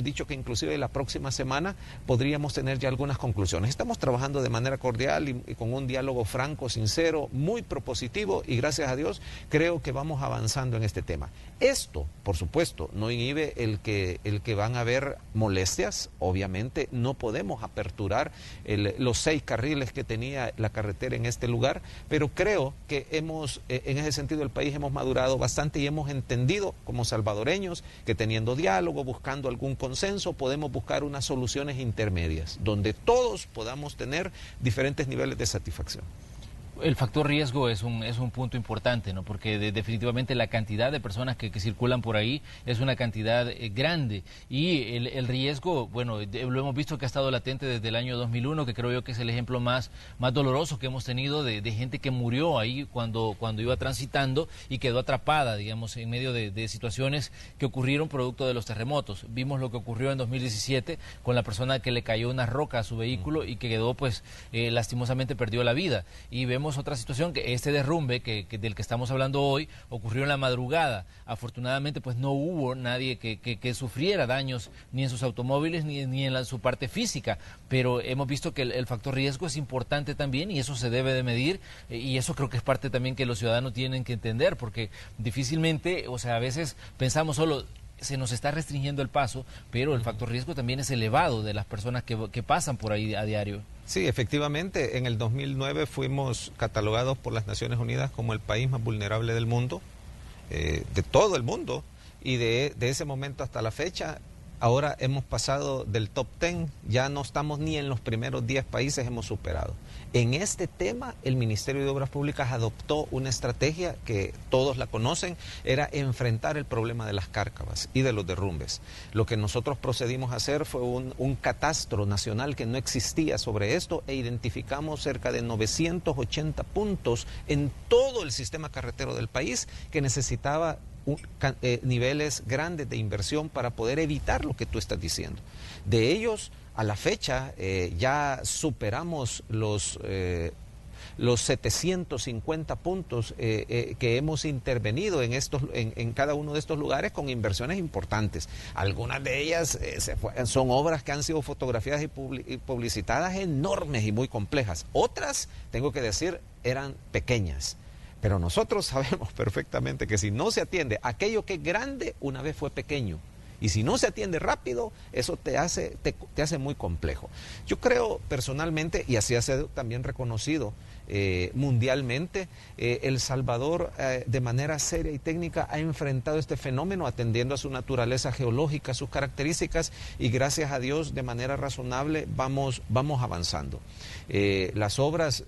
dicho que inclusive la próxima semana podríamos tener ya algunas conclusiones. Estamos trabajando de manera cordial y con un diálogo franco, sincero, muy propositivo, y gracias gracias a Dios, creo que vamos avanzando en este tema. Esto, por supuesto, no inhibe el que van a haber molestias. Obviamente no podemos aperturar los 6 carriles que tenía la carretera en este lugar, pero creo que hemos, en ese sentido, el país hemos madurado bastante y hemos entendido como salvadoreños que teniendo diálogo, buscando algún consenso, podemos buscar unas soluciones intermedias, donde todos podamos tener diferentes niveles de satisfacción. El factor riesgo es un punto importante, ¿no? Porque definitivamente la cantidad de personas que circulan por ahí es una cantidad grande, y el riesgo, bueno, lo hemos visto que ha estado latente desde el año 2001, que creo yo que es el ejemplo más doloroso que hemos tenido de gente que murió ahí cuando iba transitando y quedó atrapada, digamos, en medio de situaciones que ocurrieron producto de los terremotos. Vimos lo que ocurrió en 2017 con la persona que le cayó una roca a su vehículo y que quedó, pues, lastimosamente perdió la vida, y vemos otra situación, que este derrumbe del que estamos hablando hoy ocurrió en la madrugada. Afortunadamente, pues no hubo nadie que sufriera daños ni en sus automóviles ni en su parte física, pero hemos visto que el factor riesgo es importante también, y eso se debe de medir, y eso creo que es parte también que los ciudadanos tienen que entender, porque difícilmente, o sea, a veces pensamos solo se nos está restringiendo el paso, pero el factor riesgo también es elevado de las personas que pasan por ahí a diario. Sí, efectivamente, en el 2009 fuimos catalogados por las Naciones Unidas como el país más vulnerable del mundo, de todo el mundo, y de ese momento hasta la fecha, ahora hemos pasado del top 10, ya no estamos ni en los primeros 10 países, hemos superado. En este tema, el Ministerio de Obras Públicas adoptó una estrategia que todos la conocen, era enfrentar el problema de las cárcavas y de los derrumbes. Lo que nosotros procedimos a hacer fue un catastro nacional que no existía sobre esto, e identificamos cerca de 980 puntos en todo el sistema carretero del país que necesitaba niveles grandes de inversión para poder evitar lo que tú estás diciendo. De ellos, a la fecha, ya superamos los 750 puntos que hemos intervenido en cada uno de estos lugares con inversiones importantes. Algunas de ellas son obras que han sido fotografiadas y publicitadas enormes y muy complejas. Otras, tengo que decir, eran pequeñas. Pero nosotros sabemos perfectamente que si no se atiende aquello que es grande, una vez fue pequeño. Y si no se atiende rápido, eso te hace muy complejo. Yo creo personalmente, y así ha sido también reconocido mundialmente, El Salvador de manera seria y técnica ha enfrentado este fenómeno atendiendo a su naturaleza geológica, sus características, y gracias a Dios de manera razonable vamos avanzando. Las obras...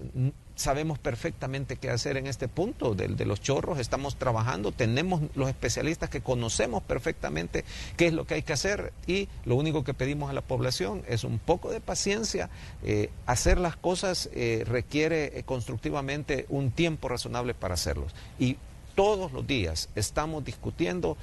Sabemos perfectamente qué hacer en este punto de los chorros, estamos trabajando, tenemos los especialistas que conocemos perfectamente qué es lo que hay que hacer, y lo único que pedimos a la población es un poco de paciencia. Hacer las cosas requiere constructivamente un tiempo razonable para hacerlos, y todos los días estamos discutiendo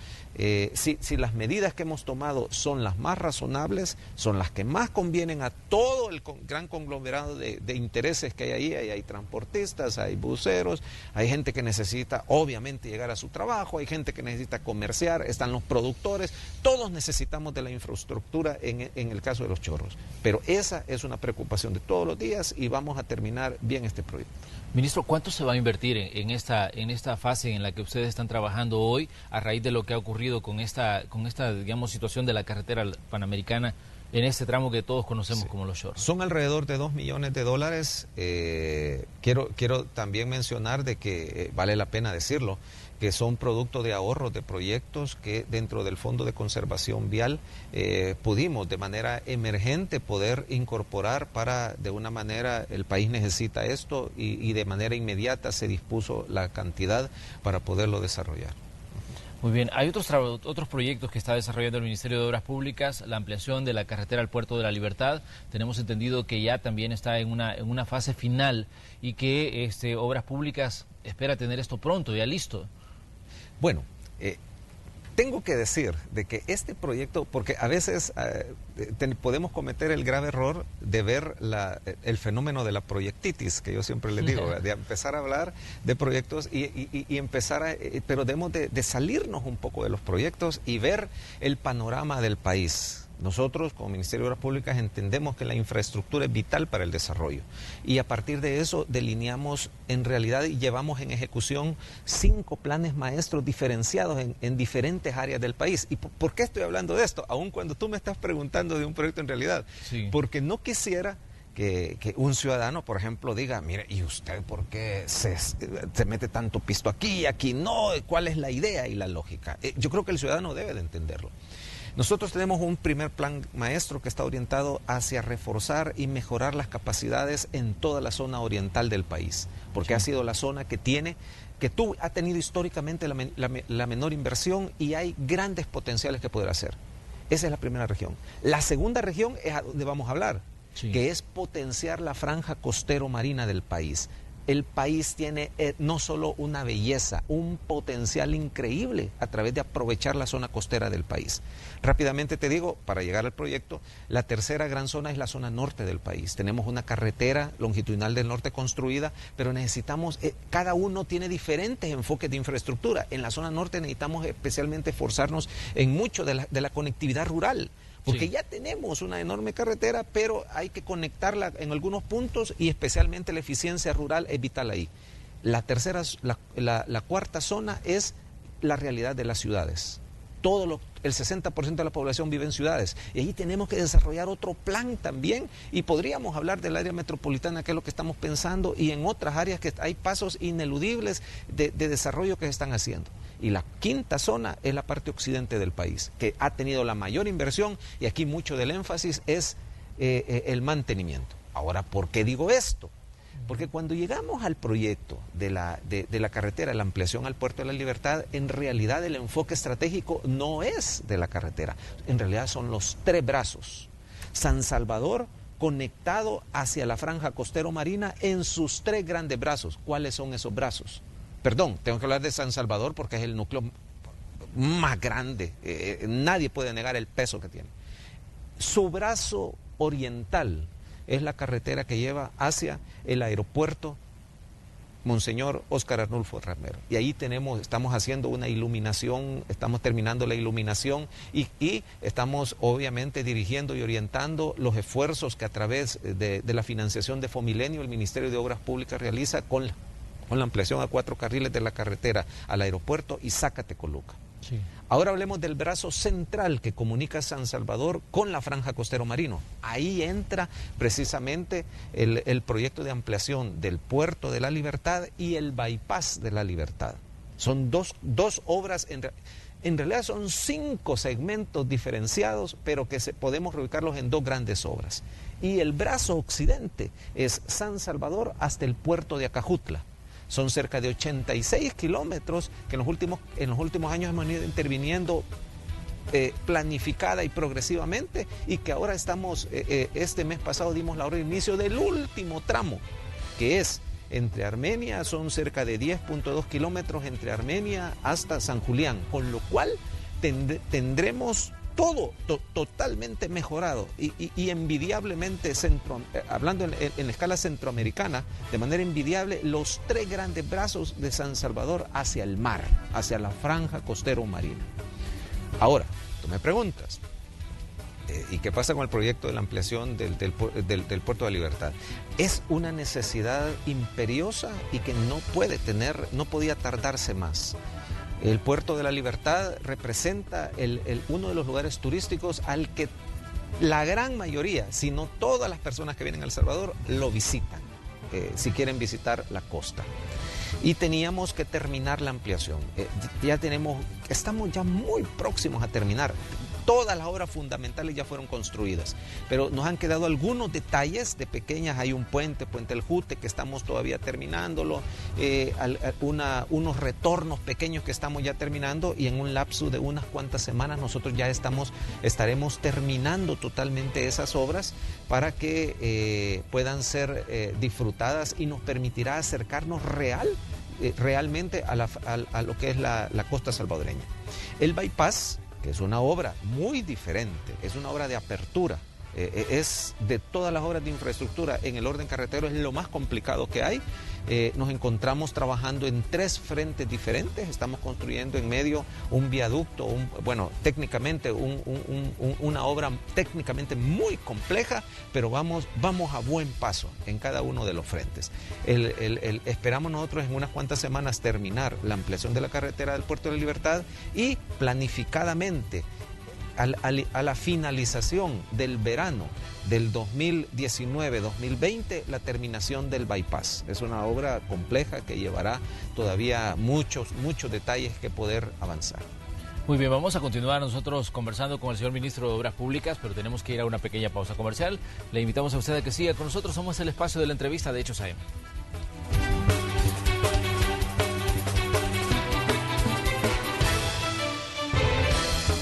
si las medidas que hemos tomado son las más razonables, son las que más convienen a todo el gran conglomerado de intereses que hay ahí. Hay transportistas, hay buceros, hay gente que necesita obviamente llegar a su trabajo, hay gente que necesita comerciar, están los productores, todos necesitamos de la infraestructura en el caso de los chorros. Pero esa es una preocupación de todos los días, y vamos a terminar bien este proyecto. Ministro, ¿cuánto se va a invertir en esta fase en la que ustedes están trabajando hoy a raíz de lo que ha ocurrido con esta digamos, situación de la carretera panamericana en este tramo que todos conocemos como Los Chorros? Son alrededor de $2 millones. Quiero también mencionar de que vale la pena decirlo, que son producto de ahorros de proyectos que dentro del Fondo de Conservación Vial pudimos de manera emergente poder incorporar para, de una manera, el país necesita esto, y de manera inmediata se dispuso la cantidad para poderlo desarrollar. Muy bien, hay otros proyectos que está desarrollando el Ministerio de Obras Públicas, la ampliación de la carretera al Puerto de la Libertad. Tenemos entendido que ya también está en una fase final, y que Obras Públicas espera tener esto pronto, ya listo. Bueno, tengo que decir de que este proyecto, porque a veces podemos cometer el grave error de ver el fenómeno de la proyectitis, que yo siempre les digo, de empezar a hablar de proyectos y empezar pero debemos de salirnos un poco de los proyectos y ver el panorama del país. Nosotros, como Ministerio de Obras Públicas, entendemos que la infraestructura es vital para el desarrollo. Y a partir de eso delineamos en realidad y llevamos en ejecución 5 planes maestros diferenciados en diferentes áreas del país. ¿Y por qué estoy hablando de esto? Aun cuando tú me estás preguntando de un proyecto en realidad. Sí. Porque no quisiera que un ciudadano, por ejemplo, diga, mire, ¿y usted por qué se mete tanto pisto aquí y aquí no? ¿Cuál es la idea y la lógica? Yo creo que el ciudadano debe de entenderlo. Nosotros tenemos un primer plan maestro que está orientado hacia reforzar y mejorar las capacidades en toda la zona oriental del país, porque ha sido la zona que ha tenido históricamente la menor inversión y hay grandes potenciales que poder hacer. Esa es la primera región. La segunda región es a donde vamos a hablar, que es potenciar la franja costero-marina del país. El país tiene no solo una belleza, un potencial increíble a través de aprovechar la zona costera del país. Rápidamente te digo, para llegar al proyecto, la tercera gran zona es la zona norte del país. Tenemos una carretera longitudinal del norte construida, pero necesitamos, cada uno tiene diferentes enfoques de infraestructura. En la zona norte necesitamos especialmente esforzarnos en mucho de la conectividad rural. Porque ya tenemos una enorme carretera, pero hay que conectarla en algunos puntos y especialmente la eficiencia rural es vital ahí. La tercera, la cuarta zona es la realidad de las ciudades. El 60% de la población vive en ciudades y ahí tenemos que desarrollar otro plan también y podríamos hablar del área metropolitana, que es lo que estamos pensando, y en otras áreas que hay pasos ineludibles de desarrollo que se están haciendo. Y la quinta zona es la parte occidente del país, que ha tenido la mayor inversión y aquí mucho del énfasis es el mantenimiento. Ahora, ¿por qué digo esto? Porque cuando llegamos al proyecto de la carretera, la ampliación al Puerto de la Libertad, en realidad el enfoque estratégico no es de la carretera, en realidad son los 3 brazos. San Salvador conectado hacia la franja costero-marina en sus 3 grandes brazos. ¿Cuáles son esos brazos? Perdón, tengo que hablar de San Salvador porque es el núcleo más grande, nadie puede negar el peso que tiene. Su brazo oriental es la carretera que lleva hacia el aeropuerto Monseñor Óscar Arnulfo Ramero. Y ahí estamos haciendo una iluminación, estamos terminando la iluminación y estamos obviamente dirigiendo y orientando los esfuerzos que a través de la financiación de Fomilenio el Ministerio de Obras Públicas realiza con la ampliación a 4 carriles de la carretera al aeropuerto y Zacatecoluca. Sí. Ahora hablemos del brazo central que comunica San Salvador con la franja costero marino. Ahí entra precisamente el proyecto de ampliación del Puerto de la Libertad y el Bypass de la Libertad. Son dos obras, en realidad son 5 segmentos diferenciados, pero que podemos reubicarlos en 2 grandes obras. Y el brazo occidente es San Salvador hasta el puerto de Acajutla. Son cerca de 86 kilómetros que en los últimos años hemos ido interviniendo planificada y progresivamente y que ahora estamos, este mes pasado dimos la hora de inicio del último tramo, que es entre Armenia, son cerca de 10.2 kilómetros entre Armenia hasta San Julián, con lo cual tendremos todo totalmente mejorado y envidiablemente, hablando en escala centroamericana, de manera envidiable, los 3 grandes brazos de San Salvador hacia el mar, hacia la franja costero marina. Ahora, tú me preguntas, ¿y qué pasa con el proyecto de la ampliación del Puerto de la Libertad? Es una necesidad imperiosa y que no podía tardarse más. El Puerto de la Libertad representa uno de los lugares turísticos al que la gran mayoría, si no todas las personas que vienen a El Salvador, lo visitan, si quieren visitar la costa. Y teníamos que terminar la ampliación. Estamos ya muy próximos a terminar. Todas las obras fundamentales ya fueron construidas, pero nos han quedado algunos detalles de pequeñas. Hay un puente El Jute, que estamos todavía terminándolo, unos retornos pequeños que estamos ya terminando, y en un lapso de unas cuantas semanas nosotros ya estaremos terminando totalmente esas obras para que puedan ser disfrutadas y nos permitirá acercarnos realmente a lo que es la costa salvadoreña. El bypass, que es una obra muy diferente, es una obra de apertura, Es de todas las obras de infraestructura en el orden carretero, es lo más complicado que hay. Nos encontramos trabajando en 3 frentes diferentes. Estamos construyendo en medio un viaducto, técnicamente una obra técnicamente muy compleja, pero vamos a buen paso en cada uno de los frentes. Esperamos nosotros en unas cuantas semanas terminar la ampliación de la carretera del Puerto de la Libertad y planificadamente a la finalización del verano del 2019-2020 la terminación del bypass. Es una obra compleja que llevará todavía muchos detalles que poder avanzar. Muy bien, vamos a continuar nosotros conversando con el señor ministro de Obras Públicas, pero tenemos que ir a una pequeña pausa comercial. Le invitamos a usted a que siga con nosotros. Somos el espacio de la entrevista de Hechos AM.